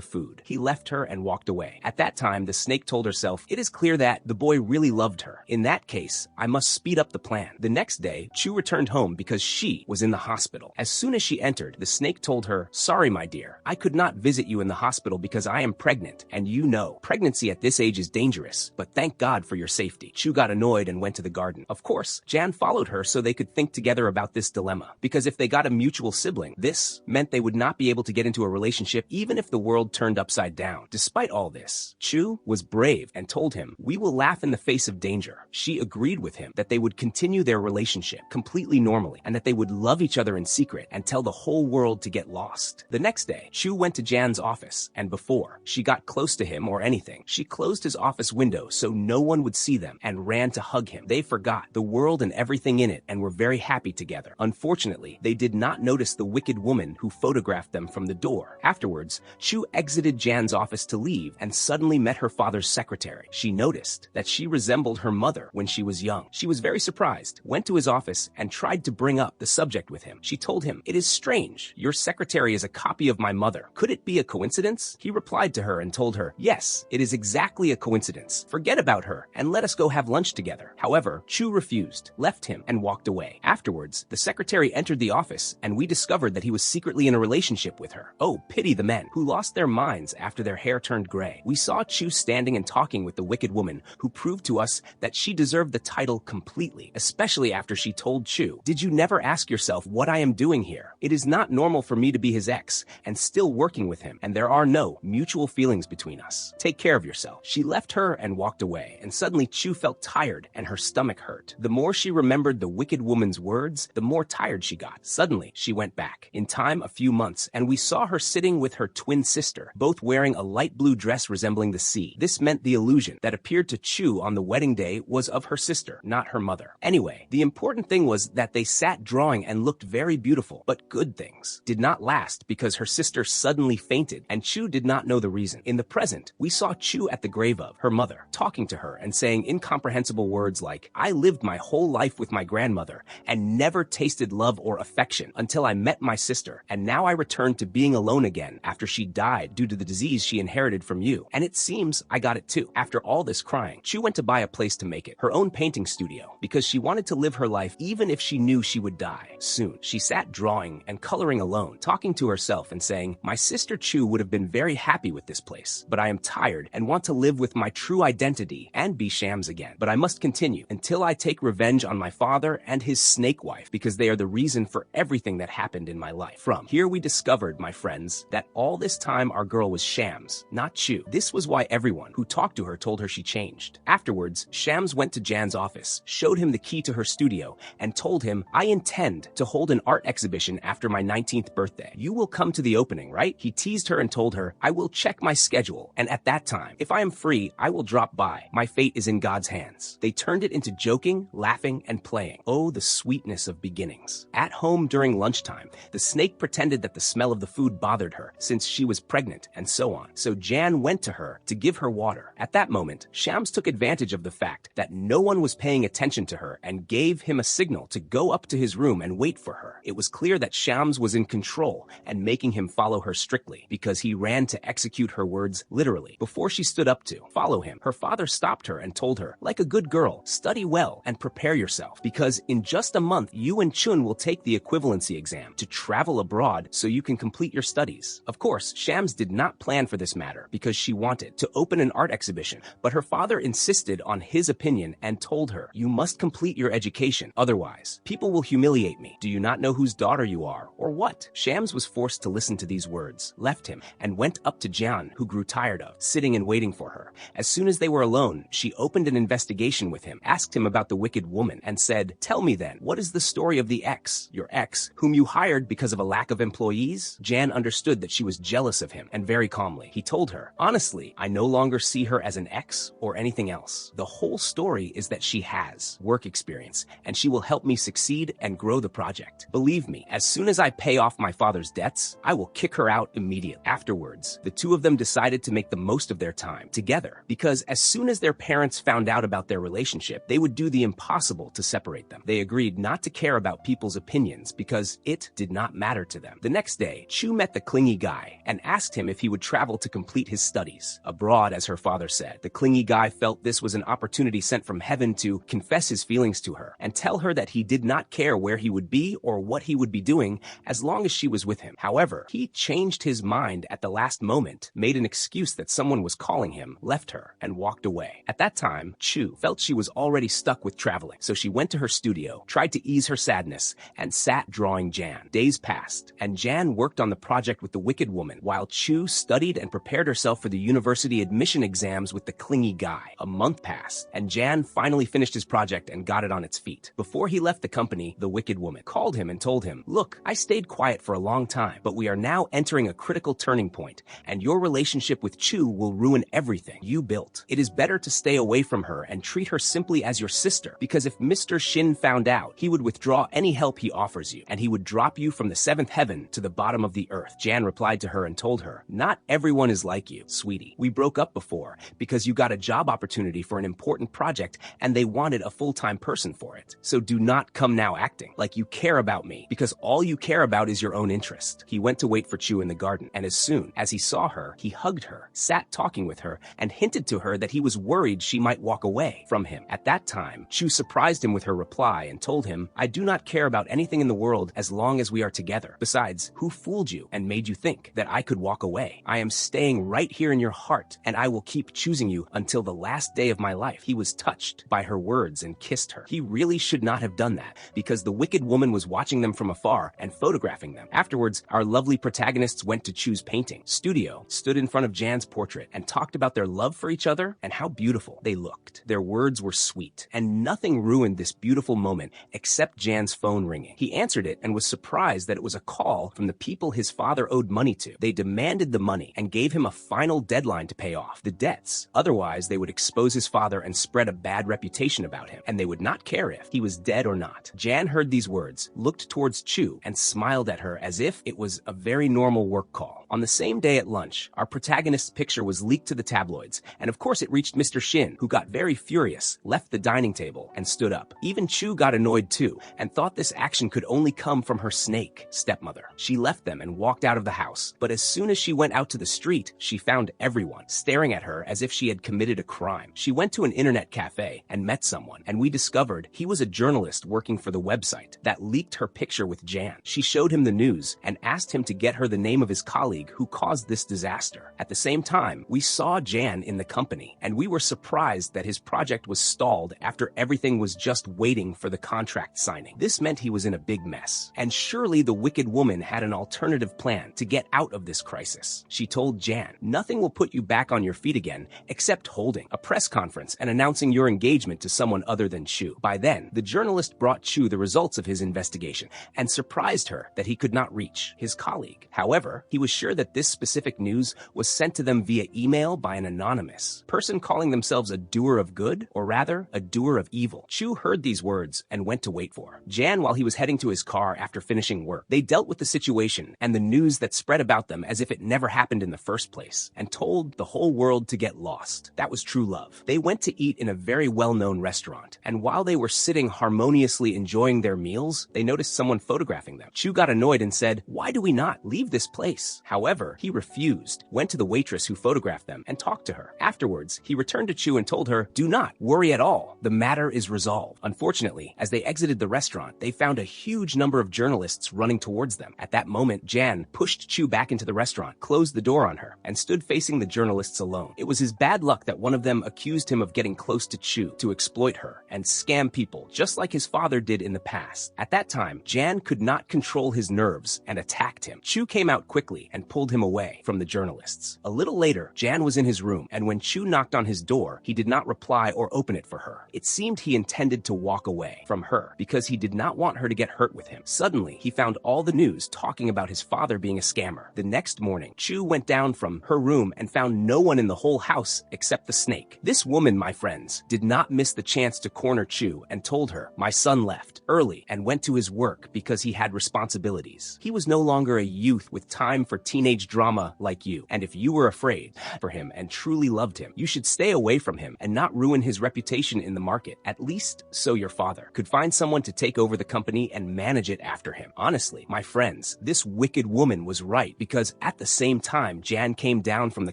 food." He left her and walked away. At that time, the snake told herself, it is clear that the boy really loved her. In that case, I must speed up the plan. The next day, Chu returned home because she was in the hospital. As soon as she entered, the snake told her, "Sorry, my dear, I could not visit you in the hospital because I am pregnant, and you know, pregnancy at this age is dangerous, but thank God for your safety." Chu got annoyed and went to the garden. Of course, Jan followed her so they could think together about this dilemma, because if they got a mutual sibling, this meant they would not be able to get into a relationship even if the world turned upside down. Despite all this, Chu was brave and told him, "We will laugh in the face of danger." She agreed with him that they would continue their relationship completely normally and that they would love each other in secret and tell the whole world to get lost. The next day, Chu went to Jan's office, and before she got close to him or anything, she closed his office window so no one would see them and ran to hug him. They forgot the world and everything in it and were very happy together. Unfortunately, they did not notice the wicked woman who photographed them from the door. Afterwards, Chu exited Jan's office to leave and suddenly met her father's secretary. She noticed that she resembled her mother when she was young. She was very surprised, went to his office, and tried to bring up the subject with him. She told him, "It is strange. Your secretary is a copy of my mother. Could it be a coincidence?" He replied to her and told her, "Yes, it is exactly a coincidence. Forget about her and let us go have lunch together." However, Chu refused, left him, and walked away. Afterwards, the secretary entered the office and we discovered that he was secretly in a relationship with her. Oh, pity the men who lost their minds after their hair turned gray. We saw Chu standing and talking with the wicked woman who proved to us that she deserved the title completely, especially after she told Chu, "Did you never ask yourself what I am doing here? It is not normal for me to be his ex and still working with him, and there are no mutual feelings between us. Take care of yourself." She left her and walked away, and suddenly Chu felt tired and her stomach hurt. The more she remembered the wicked woman's words, the more tired she got. Suddenly, she went back. In time, a few months, and we saw her sitting with her twin sister, both wearing a light blue dress resembling the sea. This meant the illusion that appeared to Chu on the wedding day was of her sister, not her mother. Anyway, the important thing was that they sat drawing and looked very beautiful, but good things did not last because her sister suddenly fainted, and Chu did not know the reason. In the present, we saw Chu at the grave of her mother, talking to her and saying incomprehensible words like, "I lived my whole life with my grandmother and never tasted love or affection until I met my sister, and now I returned to being alone again after she died due to the disease she inherited from you, and it seems I got it too." After all this crying, Chu went to buy a place to make it, her own painting studio, because she wanted to live her life even if she knew she would die soon. She sat drawing and coloring alone, talking to herself and saying, "My sister Chu would have been very happy with this place, but I am tired and want to live with my true identity and be shams again. But I must continue until I take revenge on my father and his snake wife because they are the reason for everything that happened in my life." From here we discovered, my friends, that all this time our girl was Shams, not Chu. This was why everyone who talked to her told her she changed. Afterwards, Shams went to Jan's office, showed him the key to her studio, and told him, "I intend to hold an art exhibition after my 19th birthday. You will come to the opening, right?" He teased her and told her, "I will check my schedule, and at that time, if I am free, I will drop by. My fate is in God's hands." They turned it into joking, laughing, and playing. Oh, the sweetness of beginnings. At home during lunchtime, the snake pretended that the smell of the food bothered her since she was pregnant and so on. So Jan went to her to give her water. At that moment, Shams took advantage of the fact that no one was paying attention to her and gave him a signal to go up to his room and wait for her. It was clear that Shams was in control and making him follow her strictly because he ran to execute her words literally before she stood up to follow him. Her father stopped her and told her, "Like a good girl, study well and prepare yourself because in just a month you and Chun will take the equivalency exam to travel abroad so you can complete your studies." Of course, Shams did not plan for this matter because she wanted to open an art exhibition, but her father insisted on his opinion and told her, "You must complete your education, otherwise people will humiliate me. Do you not know whose daughter you are, or what?" Shams was forced to listen to these words, left him, and went up to Jan, who grew tired of sitting and waiting for her. As soon as they were alone, she opened an investigation with him, asked him about the wicked woman, and said, "Tell me then, what is the story of the your ex, whom you hired because of a lack of employees?" Jan understood that she was jealous of him, and very calmly, he told her, "Honestly, I no longer see her as an ex or anything else. The whole story is that she has work experience, and she will help me succeed and grow the project. Believe me, as soon as I pay off my father's debts, I will kick her out immediately." Afterwards, the two of them decided to make the most of their time together, because as soon as their parents found out about their relationship, they would do the impossible to separate them. They agreed not to care about people's opinions because it did not matter to them. The next day, Chu met the clingy guy and asked him if he would travel to complete his studies abroad, as her father said. The clingy guy felt this was an opportunity sent from heaven to confess his feelings to her and tell her that he did not care where he would be or what he would be doing as long as she was with him. However, he changed his mind at the last moment, made an excuse that someone was calling him, left her, and walked away. At that time, Chu felt she was already stuck with traveling, so she went to her studio, tried to ease her sadness, and sat drawing Jan. Days passed, and Jan worked on the project with the wicked woman, while Chu studied and prepared herself for the university admission exams with the clingy guy. A month passed, and Jan finally finished his project and got it on its feet. Before he left the company, the wicked woman called him and told him, "Look, I stayed quiet for a long time, but we are now entering a critical turning point, and your relationship with Chu will ruin everything you built. It is better to stay away from her and treat her simply as your sister, because if Mr. Shin found out, he would withdraw any help he offers you, and he would drop you from the seventh heaven to the bottom of the earth." Jan replied to her and told her, "Not everyone is like you, sweetie. We broke up before because you got a job opportunity for an important project and they wanted a full-time person for it. So do not come now acting like you care about me, because all you care about is your own interest." He went to wait for Chu in the garden, and as soon as he saw her, he hugged her, sat talking with her, and hinted to her that he was worried she might walk away from him. At that time, Chu surprised him with her reply and told him, "I do not care about anything in the world as long as we are together. Besides, who fooled you and made you think that I could walk away? I am staying right here in your heart, and I will keep choosing you until the last day of my life." He was touched by her words and kissed her. He really should not have done that, because the wicked woman was watching them from afar and photographing them. Afterwards, our lovely protagonists went to Chu's painting studio, stood in front of Jan's portrait, and talked about their love for each other and how beautiful they looked. Their words were sweet, and nothing ruined this beautiful moment except Jan's phone ringing. He answered it and was surprised that it was a call from the people his father owed money to. They demanded the money and gave him a final deadline to pay off the debts. Otherwise, they would expose his father and spread a bad reputation about him, and they would not care if he was dead or not. Jan heard these words, looked towards Chu, and smiled at her as if it was a very normal work call. On the same day at lunch, our protagonist's picture was leaked to the tabloids, and of course it reached Mr. Shin, who got very furious, left the dining table, and stood up. Even Chu got annoyed too, and thought this action could only come from her snake stepmother. She left them and walked out of the house, but as soon as she went out to the street, she found everyone staring at her as if she had committed a crime. She went to an internet cafe and met someone, and we discovered he was a journalist working for the website that leaked her picture with Jan. She showed him the news and asked him to get her the name of his colleague who caused this disaster. At the same time, we saw Jan in the company, and we were surprised that his project was stalled after everything was just waiting for the contract signing. This meant he was in a big mess, and surely the wicked woman had an alternative plan to get out of this crisis. She told Jan, "Nothing will put you back on your feet again except holding a press conference and announcing your engagement to someone other than Chu." By then, the journalist brought Chu the results of his investigation and surprised her that he could not reach his colleague. However, he was sure that this specific news was sent to them via email by an anonymous person calling themselves a doer of good, or rather, a doer of evil. Chu heard these words and went to wait for Jan while he was heading to his car after finishing work. They dealt with the situation and the news that spread about them as if it never happened in the first place, and told the whole world to get lost. That was true love. They went to eat in a very well-known restaurant, and while they were sitting harmoniously enjoying their meals, they noticed someone photographing them. Chu got annoyed and said, "Why do we not leave this place?" However, he refused, went to the waitress who photographed them, and talked to her. Afterwards, he returned to Chu and told her, "Do not worry at all. The matter is resolved." Unfortunately, as they exited the restaurant, they found a huge number of journalists running towards them. At that moment, Jan pushed Chu back into the restaurant, closed the door on her, and stood facing the journalists alone. It was his bad luck that one of them accused him of getting close to Chu to exploit her and scam people, just like his father did in the past. At that time, Jan could not control his nerves and attacked him. Chu came out quickly and pulled him away from the journalists. A little later, Jan was in his room, and when When Chu knocked on his door, he did not reply or open it for her. It seemed he intended to walk away from her because he did not want her to get hurt with him. Suddenly, he found all the news talking about his father being a scammer. The next morning, Chu went down from her room and found no one in the whole house except the snake. This woman, my friends, did not miss the chance to corner Chu and told her, "My son left early and went to his work because he had responsibilities. He was no longer a youth with time for teenage drama like you, and if you were afraid for him and truly loved him, you should stay away from him and not ruin his reputation in the market, at least so your father could find someone to take over the company and manage it after him." Honestly, my friends, this wicked woman was right, because at the same time Jan came down from the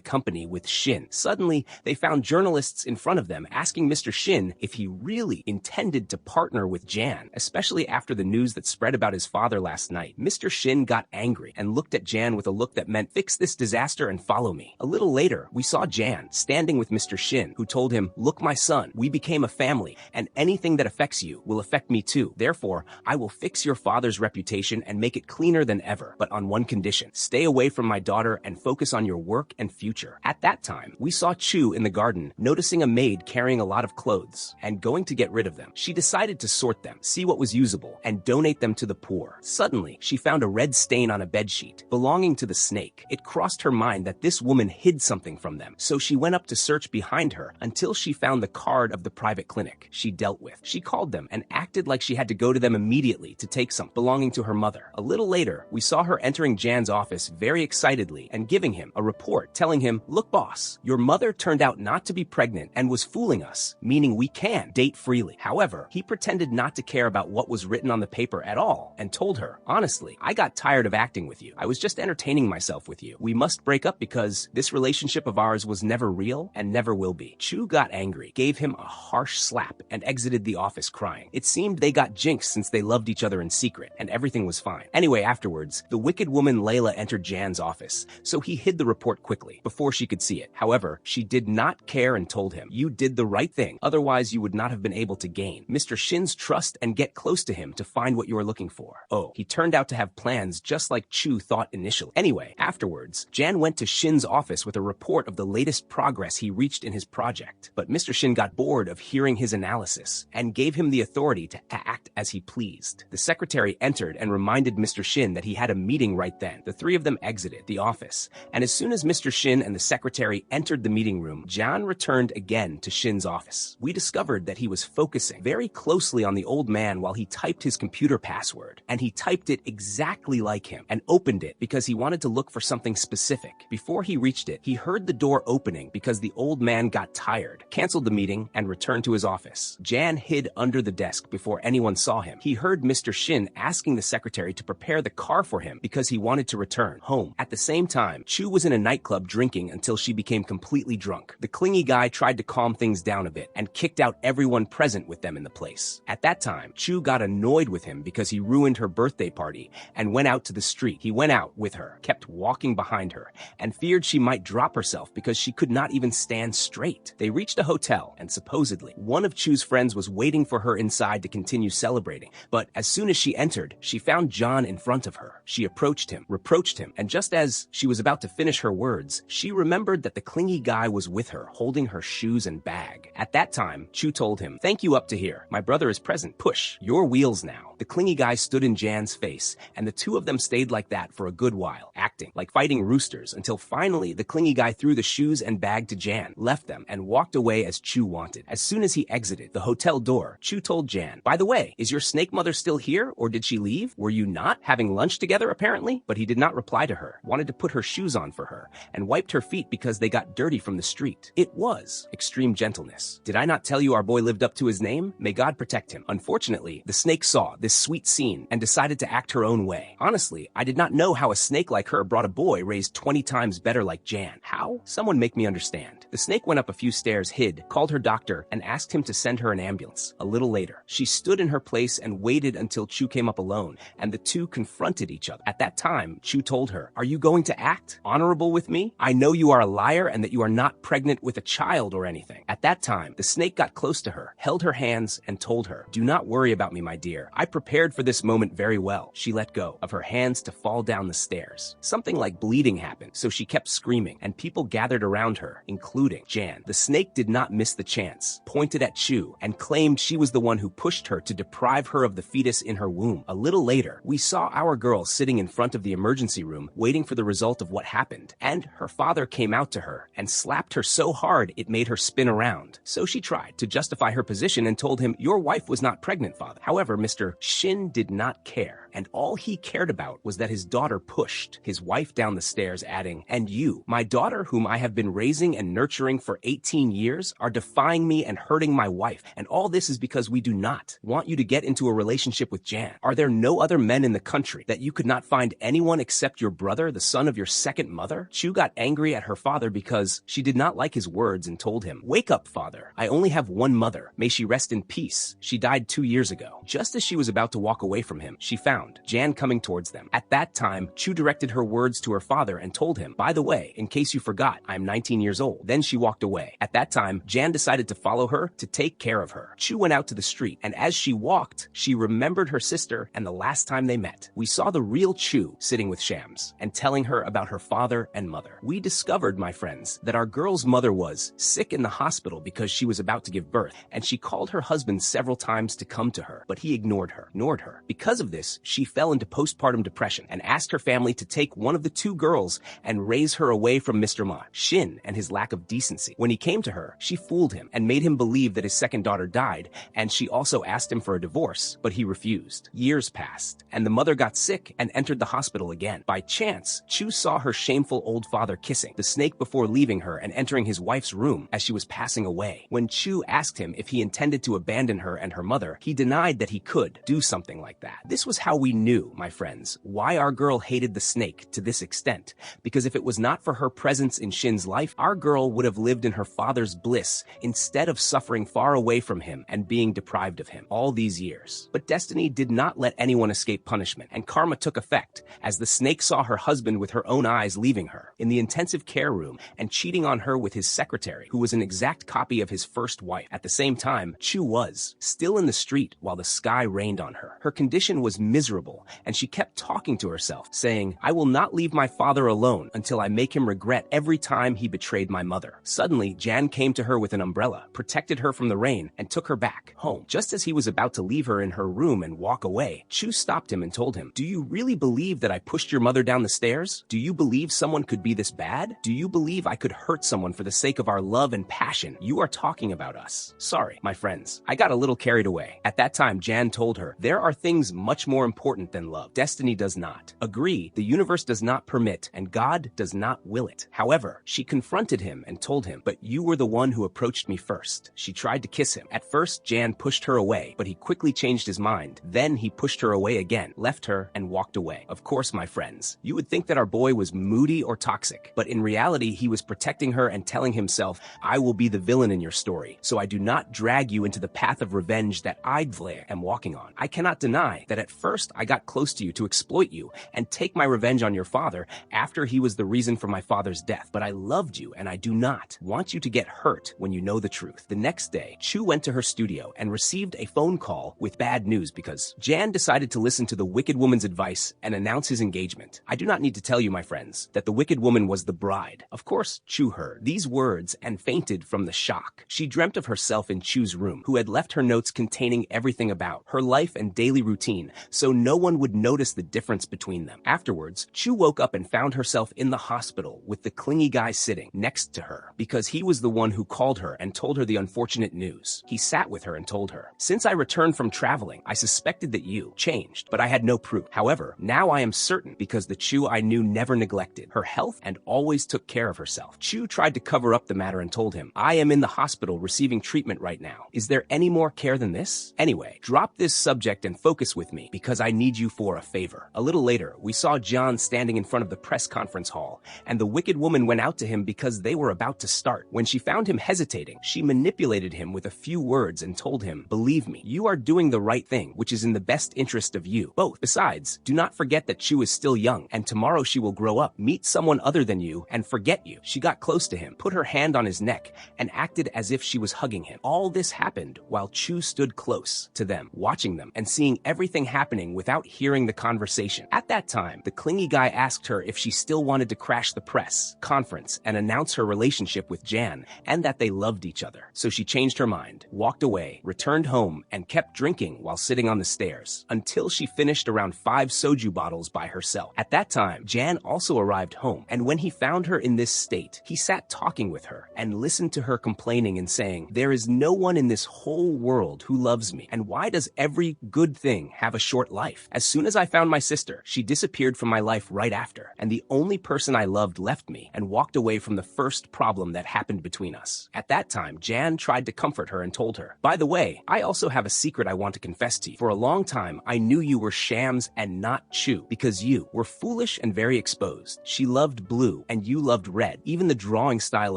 company with Shin. Suddenly, they found journalists in front of them asking Mr. Shin if he really intended to partner with Jan, especially after the news that spread about his father last night. Mr. Shin got angry and looked at Jan with a look that meant, "Fix this disaster and follow me." A little later, we saw Jan standing with Mr. Shin, who told him, "Look, my son, we became a family, and anything that affects you will affect me too. Therefore, I will fix your father's reputation and make it cleaner than ever, but on one condition. Stay away from my daughter and focus on your work and future." At that time, we saw Chu in the garden, noticing a maid carrying a lot of clothes and going to get rid of them. She decided to sort them, see what was usable, and donate them to the poor. Suddenly, she found a red stain on a bedsheet belonging to the snake. It crossed her mind that this woman hid something from them, so she went up to search behind her until she found the card of the private clinic she dealt with. She called them and acted like she had to go to them immediately to take some belonging to her mother. A little later, we saw her entering Jan's office very excitedly and giving him a report telling him, "Look, boss, your mother turned out not to be pregnant and was fooling us, meaning we can date freely." However, he pretended not to care about what was written on the paper at all and told her, "Honestly, I got tired of acting with you. I was just entertaining myself with you. We must break up because this relationship of ours was never real and never will be." Chu got angry, gave him a harsh slap, and exited the office crying. It seemed they got jinxed since they loved each other in secret, and everything was fine. Anyway, afterwards, the wicked woman Layla entered Jan's office, so he hid the report quickly before she could see it. However, she did not care and told him, "You did the right thing, otherwise you would not have been able to gain Mr. Shin's trust and get close to him to find what you are looking for." Oh, he turned out to have plans just like Chu thought initially. Anyway, afterwards, Jan went to Shin's office with a report of the latest progress he reached in his project. But Mr. Shin got bored of hearing his analysis and gave him the authority to act as he pleased. The secretary entered and reminded Mr. Shin that he had a meeting right then. The three of them exited the office, and as soon as Mr. Shin and the secretary entered the meeting room, Jan returned again to Shin's office. We discovered that he was focusing very closely on the old man while he typed his computer password, and he typed it exactly like him and opened it because he wanted to look for something specific. Before he reached it, he heard the door opening because the old man got tired, canceled the meeting, and returned to his office. Jan hid under the desk before anyone saw him. He heard Mr. Shin asking the secretary to prepare the car for him because he wanted to return home. At the same time, Chu was in a nightclub drinking until she became completely drunk. The clingy guy tried to calm things down a bit and kicked out everyone present with them in the place. At that time, Chu got annoyed with him because he ruined her birthday party and went out to the street. He went out with her, kept walking behind her, and feared she might drop herself because she could not even stand straight. They reached a hotel, and supposedly, one of Chu's friends was waiting for her inside to continue celebrating. But as soon as she entered, she found John in front of her. She approached him, reproached him, and just as she was about to finish her words, she remembered that the clingy guy was with her, holding her shoes and bag. At that time, Chu told him, "Thank you up to here. My brother is present. Push your wheels now." The clingy guy stood in Jan's face, and the two of them stayed like that for a good while, acting like fighting roosters, until finally the clingy guy threw the shoes and bag to Jan, left them, and walked away as Chu wanted. As soon as he exited the hotel door, Chu told Jan, "By the way, is your snake mother still here, or did she leave? Were you not having lunch together, apparently?" But he did not reply to her, wanted to put her shoes on for her, and wiped her feet because they got dirty from the street. It was extreme gentleness. Did I not tell you our boy lived up to his name? May God protect him. Unfortunately, the snake saw this sweet scene and decided to act her own way. Honestly, I did not know how a snake like her brought a boy raised 20 times better like Jan. How? Someone make me understand. The snake went up a few stairs, hid, called her doctor, and asked him to send her an ambulance. A little later, she stood in her place and waited until Chu came up alone, and the two confronted each other. At that time, Chu told her, "Are you going to act honorable with me? I know you are a liar and that you are not pregnant with a child or anything." At that time, the snake got close to her, held her hands, and told her, "Do not worry about me, my dear. I prepared for this moment very well." She let go of her hands to fall down the stairs. Something like bleeding happened, so she kept screaming, and people gathered around her, including including Jan. The snake did not miss the chance, pointed at Chu, and claimed she was the one who pushed her to deprive her of the fetus in her womb. A little later, we saw our girl sitting in front of the emergency room waiting for the result of what happened, and her father came out to her and slapped her so hard it made her spin around. So she tried to justify her position and told him, "Your wife was not pregnant, father." However, Mr. Shin did not care, and all he cared about was that his daughter pushed his wife down the stairs, adding, "And you, my daughter whom I have been raising and nurturing for 18 years, are defying me and hurting my wife, and all this is because we do not want you to get into a relationship with Jan. Are there no other men in the country that you could not find anyone except your brother, the son of your second mother?" Chu got angry at her father because she did not like his words and told him, "Wake up, father. I only have one mother. May she rest in peace. She died 2 years ago." Just as she was about to walk away from him, she found Jan coming towards them. At that time, Chu directed her words to her father and told him, "By the way, in case you forgot, I'm 19 years old." Then she walked away. At that time, Jan decided to follow her to take care of her. Chu went out to the street, and as she walked, she remembered her sister and the last time they met. We saw the real Chu sitting with Shams and telling her about her father and mother. We discovered, my friends, that our girl's mother was sick in the hospital because she was about to give birth, and she called her husband several times to come to her, but he ignored her. Because of this, she fell into postpartum depression and asked her family to take one of the two girls and raise her away from Mr. Ma, Shin, and his lack of decency. When he came to her, she fooled him and made him believe that his second daughter died, and she also asked him for a divorce, but he refused. Years passed, and the mother got sick and entered the hospital again. By chance, Chu saw her shameful old father kissing the snake before leaving her and entering his wife's room as she was passing away. When Chu asked him if he intended to abandon her and her mother, he denied that he could do something like that. This was how we knew, my friends, why our girl hated the snake to this extent, because if it was not for her presence in Shin's life, our girl would have lived in her father's bliss instead of suffering far away from him and being deprived of him all these years. But destiny did not let anyone escape punishment, and karma took effect as the snake saw her husband with her own eyes leaving her in the intensive care room and cheating on her with his secretary, who was an exact copy of his first wife. At the same time, Chu was still in the street while the sky rained on her. Her condition was miserable, and she kept talking to herself, saying, "I will not leave my father alone until I make him regret every time he betrayed my mother." Suddenly, Jan came to her with an umbrella, protected her from the rain, and took her back home. Just as he was about to leave her in her room and walk away, Chu stopped him and told him, "Do you really believe that I pushed your mother down the stairs? Do you believe someone could be this bad? Do you believe I could hurt someone for the sake of our love and passion? You are talking about us." Sorry, my friends, I got a little carried away. At that time, Jan told her, "There are things much more important than love. Destiny does not agree, the universe does not permit, and God does not will it." However, she confronted him and told him, "But you were the one who approached me first." She tried to kiss him. At first, Jan pushed her away, but he quickly changed his mind. Then he pushed her away again, left her, and walked away. Of course, my friends, you would think that our boy was moody or toxic, but in reality, he was protecting her and telling himself, "I will be the villain in your story, so I do not drag you into the path of revenge that I am walking on. I cannot deny that at first I got close to you to exploit you and take my revenge on your father after he was the reason for my father's death, but I loved you and I do not want you to get hurt when you know the truth." The next day, Chu went to her studio and received a phone call with bad news because Jan decided to listen to the wicked woman's advice and announce his engagement. I do not need to tell you, my friends, that the wicked woman was the bride. Of course, Chu heard these words and fainted from the shock. She dreamt of herself in Chu's room, who had left her notes containing everything about her life and daily routine, so no one would notice the difference between them. Afterwards, Chu woke up and found herself in the hospital with the clingy guy sitting next to her because he was the one who called her and told her the unfortunate news. He sat with her and told her, "Since I returned from traveling, I suspected that you changed, but I had no proof. However, now I am certain because the Chu I knew never neglected her health and always took care of herself." Chu tried to cover up the matter and told him, "I am in the hospital receiving treatment right now. Is there any more care than this? Anyway, drop this subject and focus with me because I need you for a favor." A little later, we saw John standing in front of the press conference hall, and the wicked woman went out to him because they were about to start. When she found him hesitating, she manipulated him with a few words and told him, "Believe me, you are doing the right thing, which is in the best interest of you both. Besides, do not forget that Chu is still young, and tomorrow she will grow up, meet someone other than you, and forget you." She got close to him, put her hand on his neck, and acted as if she was hugging him. All this happened while Chu stood close to them, watching them and seeing everything happening without hearing the conversation. At that time, the clingy guy asked her if she still wanted to crash the press conference and announce her relationship with Jan and that they loved each other. So she changed her mind, walked away, returned home, and kept drinking while sitting on the stairs until she finished around 5 soju bottles by herself. At that time, Jan also arrived home, and when he found her in this state, he sat talking with her and listened to her complaining and saying, "There is no one in this whole world who loves me, and why does every good thing have a short life? As soon as I found my sister, she disappeared from my life right after, and the only person I loved left me and walked away from the first problem that happened between us." At that time, Jan tried to comfort her and told her, "By the way, I also have a secret I want to confess to you. For a long time, I knew you were Shams and not Chu, because you were foolish and very exposed. She loved blue, and you loved red. Even the drawing style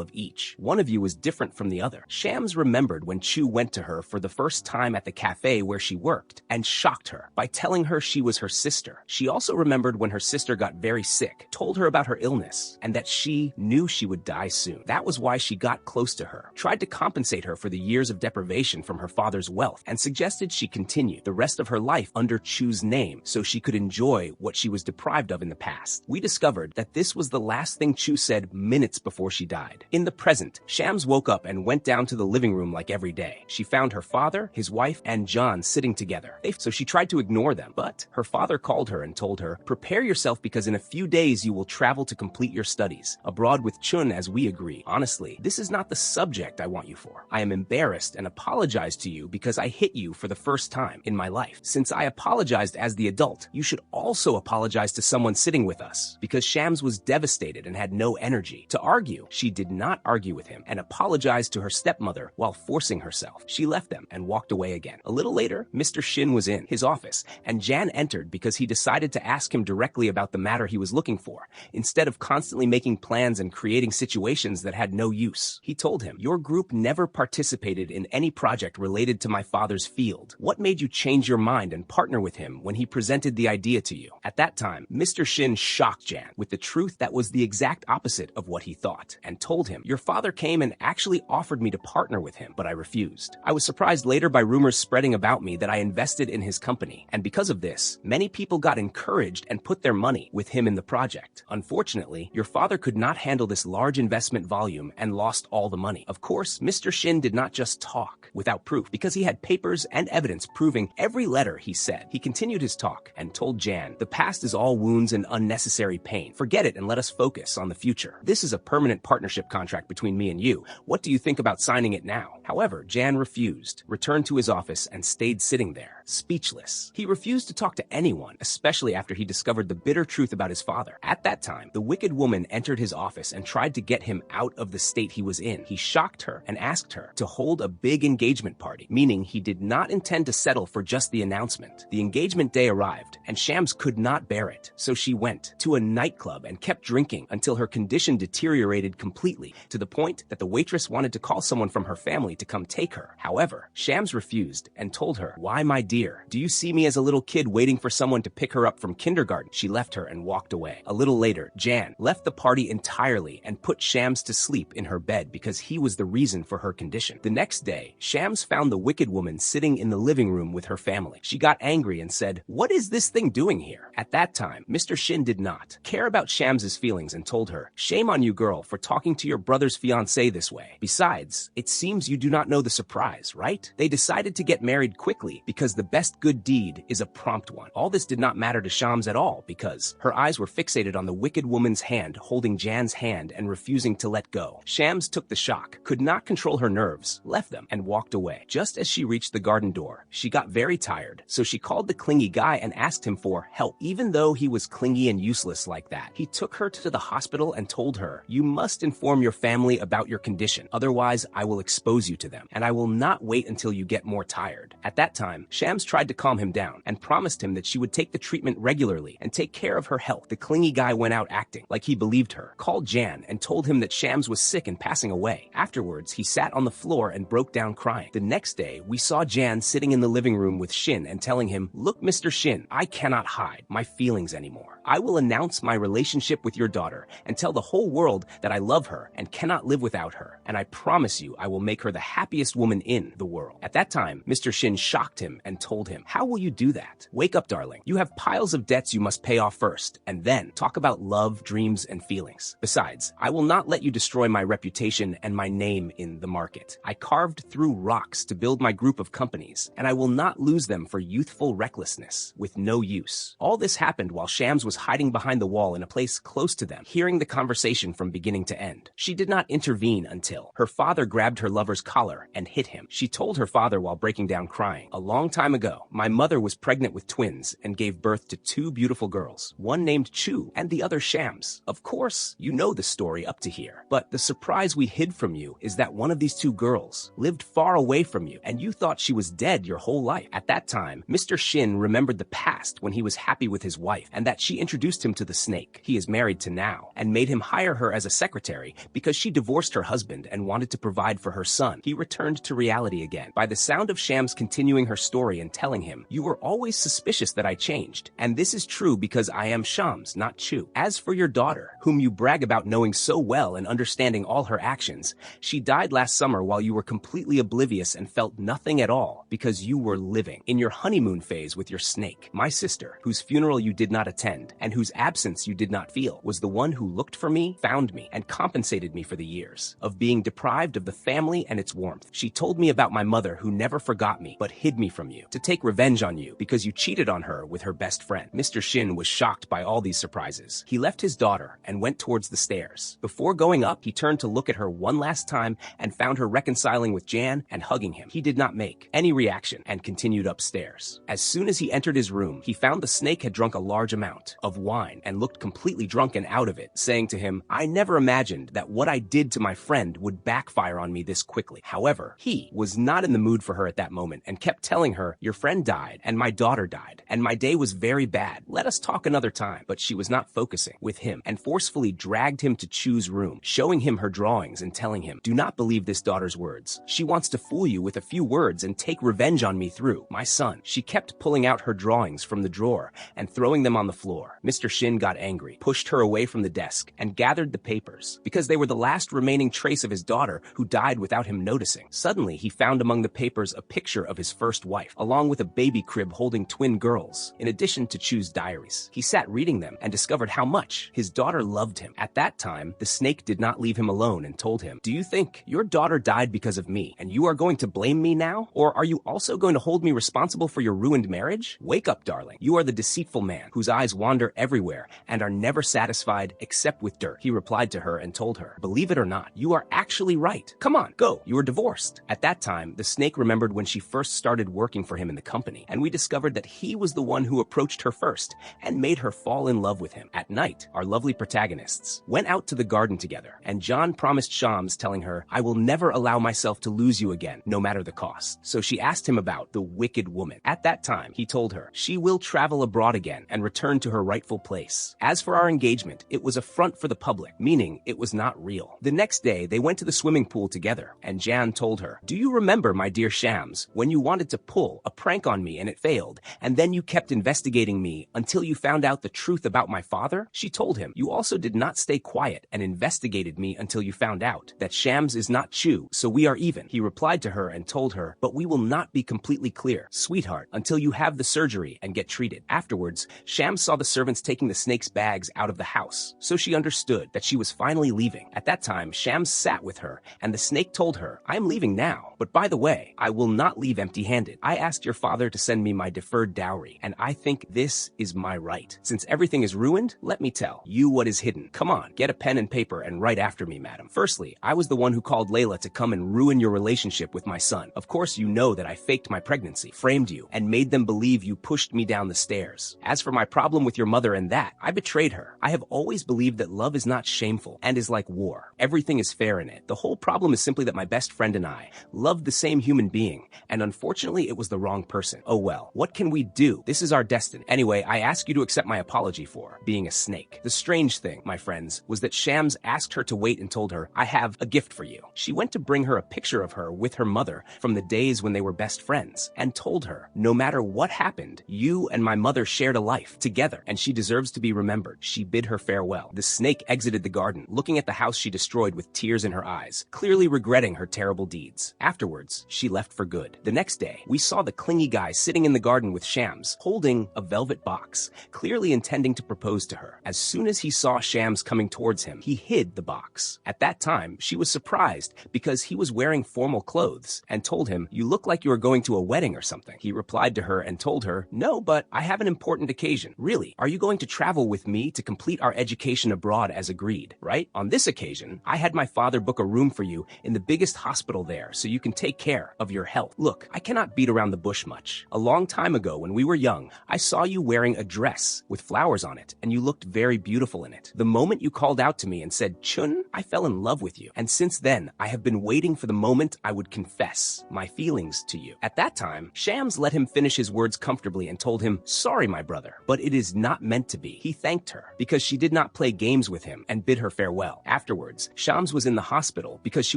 of each one of you was different from the other." Shams remembered when Chu went to her for the first time at the cafe where she worked and shocked her by telling her she was her sister. She also remembered when her sister got very sick, told her about her illness, and that she knew she would die soon. That was why she got close to her, tried to compensate her for the years of deprivation from her father's wealth, and suggested she continue the rest of her life under Chu's name so she could enjoy what she was deprived of in the past. We discovered that this was the last thing Chu said minutes before she died. In the present, Shams woke up and went down to the living room like every day. She found her father, his wife, and John sitting together. So she tried to ignore them, but her father called her and told her, "Prepare yourself because in a few days you will travel to complete your studies abroad with Chun as we agree. Honestly, this is not the subject I want you for. I am embarrassed and apologize to you because I hit you for the first time in my life. Since I apologized as the adult, you should also apologize to someone sitting with us," because Shams was devastated and had no energy to argue. She did not argue with him and apologized to her stepmother while forcing herself. She left them and walked away again. A little later, Mr. Shin was in his office, and Jan entered because he decided to ask him directly about the matter he was looking for, instead of constantly making plans and creating situations that had no use. He told him, "Your group never participated in any project related to my father's field. What made you change your mind and partner with him when he presented the idea to you?" At that time, Mr. Shin shocked Jan with the truth that was the exact opposite of what he thought, and told him, "Your father came and actually offered me to partner with him, but I refused. I was surprised later by rumors spreading about me that I invested in his company, and because of this, many people got encouraged and put their money with him in the project. Unfortunately, your father could not handle this large investment volume and lost all the money." Of course, Mr. Shin did not just talk without proof, because he had papers and evidence proving every letter he said. He continued his talk and told Jan, "The past is all wounds and unnecessary pain. Forget it and let us focus on the future. This is a permanent partnership contract between me and you. What do you think about signing it now?" However, Jan refused, returned to his office, and stayed sitting there, speechless. He refused to talk to anyone, especially after he discovered the bitter truth about his father. At that time, the wicked woman entered his office and tried to get him out of the state he was in. He shocked her and asked her to hold a big engagement party, meaning he did not intend to settle for just the announcement. The engagement day arrived, and Shams could not bear it, so she went to a nightclub and kept drinking until her condition deteriorated completely, to the point that the waitress wanted to call someone from her family to come take her. However, Shams refused and told her, "Why, my dear, do you see me as a little kid waiting for someone to pick her up from kindergarten?" She left her and walked away. A little later, Jan left the party entirely and put Shams to sleep in her bed because he was the reason for her condition. The next day, Shams found the wicked woman sitting in the living room with her family. She got angry and said, "What is this thing doing here?" At that time, Mr. Shin did not care about Shams's feelings and told her, "Shame on you, girl, for talking to your brother's fiancée this way. Besides, it seems you do not know the surprise, right? They decided to get married quickly because the best good deed is a prompt one." All this did not matter to Shams at all because her eyes were fixated on the wicked woman's hand holding Jan's hand and refusing to let go. Shams took the shock, could not control her nerves, left them, and walked away. Just as she reached the garden door, she got very tired, so she called the clingy guy and asked him for help. Even though he was clingy and useless like that, he took her to the hospital and told her, "You must inform your family about your condition, otherwise I will expose you to them, and I will not wait until you get more tired." At that time, Shams tried to calm him down and promised him that she would take the treatment regularly and take care of her health. The clingy guy went out acting like he believed her, called Jan and told him that Shams was sick and passing away. Afterwards, he sat on the floor and broke down crying. The next day, we saw Jan sitting in the living room with Shin and telling him, "Look, Mr. Shin, I cannot hide my feelings anymore. I will announce my relationship with your daughter and tell the whole world that I love her and cannot live without her, and I promise you I will make her the happiest woman in the world." At that time, Mr. Shin shocked him and told him, "How will you do that? Wake up, darling. You have piles of debts you must pay off first, and then talk about love, dreams, and feelings. Besides, I will not let you destroy my reputation and my name in the market. I carved through rocks to build my group of companies, and I will not lose them for youthful recklessness with no use." All this happened while Shams was hiding behind the wall in a place close to them, hearing the conversation from beginning to end. She did not intervene until her father grabbed her lover's collar and hit him. She told her father while breaking down crying, "A long time ago, my mother was pregnant with twins and gave birth to two beautiful girls, one named Chu and the other Shams. Of course, you know the story up to here. But the surprise we hid from you is that one of these two girls lived far away from you, and you thought she was dead your whole life." At that time, Mr. Shin remembered the past when he was happy with his wife and that she introduced him to the snake he is married to now, and made him hire her as a secretary because she divorced her husband and wanted to provide for her son. He returned to reality again by the sound of Shams continuing her story and telling him, "You were always suspicious that I changed, and this is true because I am Shams, not Chu. As for your daughter, whom you brag about knowing so well and understanding all her actions, she died last summer while you were completely oblivious and felt nothing at all because you were living in your honeymoon phase with your snake. My sister, whose funeral you did not attend and whose absence you did not feel, was the one who looked for me, found me, and compensated me for the years of being deprived of the family and its warmth. She told me about my mother who never forgot me but hid me from you, to take revenge on you because you cheated on her with her best friend." Mr. Shin was shocked by all these surprises. He left his daughter and went towards the stairs. Before going up, he turned to look at her one last time and found her reconciling with Jan and hugging him. He did not make any reaction and continued upstairs. As soon as he entered his room, he found the snake had drunk a large amount of wine and looked completely drunk and out of it, saying to him, "I never imagined that what I did to my friend would backfire on me this quickly." However, he was not in the mood for her at that moment and kept telling her, "Your friend died and my daughter died and my day was very bad. Let us talk another time." But she was not focusing with him and forcefully dragged him to Chu's room, showing him her drawings and telling him, "Do not believe this daughter's words. She wants to fool you with a few words and take revenge on me through my son." She kept pulling out her drawings from the drawer and throwing them on the floor. Mr. Shin got angry, pushed her away from the desk, and gathered the papers, because they were the last remaining trace of his daughter who died without him noticing. Suddenly, he found among the papers a picture of his first wife, along with a baby crib holding twin girls, in addition to Chu's diaries. He sat reading them and discovered how much his daughter loved him. At that time, the snake did not leave him alone and told him, "Do you think your daughter died because of me, and you are going to blame me now? Or are you also going to hold me responsible for your ruined marriage? Wake up, darling. You are the deceitful man whose eyes wander everywhere and are never satisfied except with dirt." He replied to her and told her, "Believe it or not, you are actually right. Come on, go. You are divorced." At that time, the snake remembered when she first started working for him in the company, and we discovered that he was the one who approached her first and made her fall in love with him. At night, our lovely protagonists went out to the garden together, and John promised Shams, telling her, "I will never allow myself to lose you again, no matter the cost." So she asked him about the wicked woman. At that time, he told her, "She will travel abroad again and return to her rightful place. As for our engagement, it was a front for the public, meaning it was not real." The next day, they went to the swimming pool together, and Jan told her, "Do you remember, my dear Shams, when you wanted to pull a prank on me and it failed, and then you kept investigating me until you found out the truth about my father?" She told him, "You also did not stay quiet and investigated me until you found out that Shams is not Chu, so we are even." He replied to her and told her, "But we will not be completely clear, sweetheart, until you have the surgery and get treated." Afterwards, Shams saw the servants taking the snake's bags out of the house, so she understood that she was finally leaving. At that time, Shams sat with her, and the snake told her, "I am leaving now, but by the way, I will not leave empty-handed. I asked your father to send me my deferred dowry, and I think this is my right. Since everything is ruined, let me tell you what is hidden. Come on, get a pen and paper and write after me, madam. Firstly, I was the one who called Layla to come and ruin your relationship with my son. Of course, you know that I faked my pregnancy, framed you, and made them believe you pushed me down the stairs. As for my problem with your mother and that, I betrayed her. I have always believed that love is not shameful and is like war. Everything is fair in it. The whole problem is simply that my best friend and I loved the same human being, and unfortunately it was the wrong person. Oh well, what can we do? This is our destiny. Anyway, I ask you to accept my apology for being a snake." The strange thing, my friends, was that Shams asked her to wait and told her, "I have a gift for you." She went to bring her a picture of her with her mother from the days when they were best friends, and told her, "No matter what happened, you and my mother shared a life together, and she deserves to be remembered." She bid her farewell. The snake exited the garden, looking at the house she destroyed with tears in her eyes, clearly regretting her terrible deeds. After Afterwards, she left for good. The next day, we saw the clingy guy sitting in the garden with Shams, holding a velvet box, clearly intending to propose to her. As soon as he saw Shams coming towards him, he hid the box. At that time, she was surprised because he was wearing formal clothes and told him, "You look like you are going to a wedding or something." He replied to her and told her, "No, but I have an important occasion." "Really? Are you going to travel with me to complete our education abroad as agreed, right? On this occasion, I had my father book a room for you in the biggest hospital there so you can take care of your health. Look, I cannot beat around the bush much. A long time ago when we were young, I saw you wearing a dress with flowers on it, and you looked very beautiful in it. The moment you called out to me and said, 'Chun,' I fell in love with you. And since then, I have been waiting for the moment I would confess my feelings to you." At that time, Shams let him finish his words comfortably and told him, "Sorry, my brother, but it is not meant to be." He thanked her because she did not play games with him and bid her farewell. Afterwards, Shams was in the hospital because she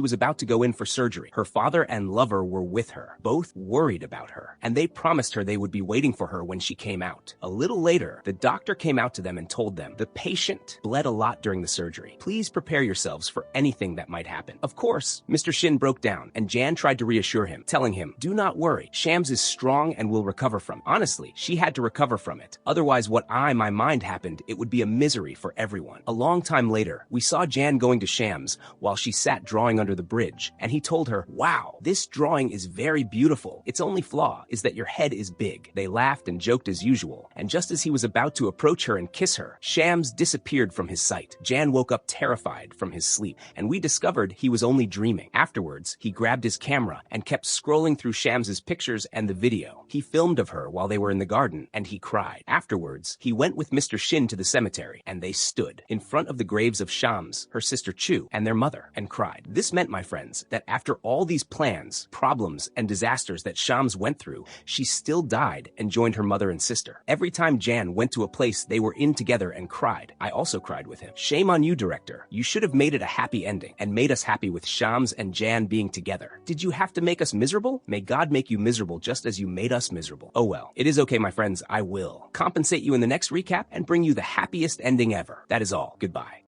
was about to go in for surgery. Her father and lover were with her, both worried about her, and they promised her they would be waiting for her when she came out. A little later, the doctor came out to them and told them, "The patient bled a lot during the surgery. Please prepare yourselves for anything that might happen." Of course, Mr. Shin broke down, and Jan tried to reassure him, telling him, "Do not worry, Shams is strong and will recover from it." Honestly, she had to recover from it. Otherwise, my mind happened, it would be a misery for everyone. A long time later, we saw Jan going to Shams while she sat drawing under the bridge, and he told her, "Wow, this drawing is very beautiful. Its only flaw is that your head is big." They laughed and joked as usual, and just as he was about to approach her and kiss her, Shams disappeared from his sight. Jan woke up terrified from his sleep, and we discovered he was only dreaming. Afterwards, he grabbed his camera and kept scrolling through Shams's pictures and the video. He filmed of her while they were in the garden, and he cried. Afterwards, he went with Mr. Shin to the cemetery, and they stood in front of the graves of Shams, her sister Chu, and their mother, and cried. This meant, my friends, that after all these plans, problems, and disasters that Shams went through, she still died and joined her mother and sister. Every time Jan went to a place they were in together and cried, I also cried with him. Shame on you, director. You should have made it a happy ending and made us happy with Shams and Jan being together. Did you have to make us miserable? May God make you miserable just as you made us miserable. Oh well, it is okay, my friends. I will compensate you in the next recap and bring you the happiest ending ever. That is all. Goodbye.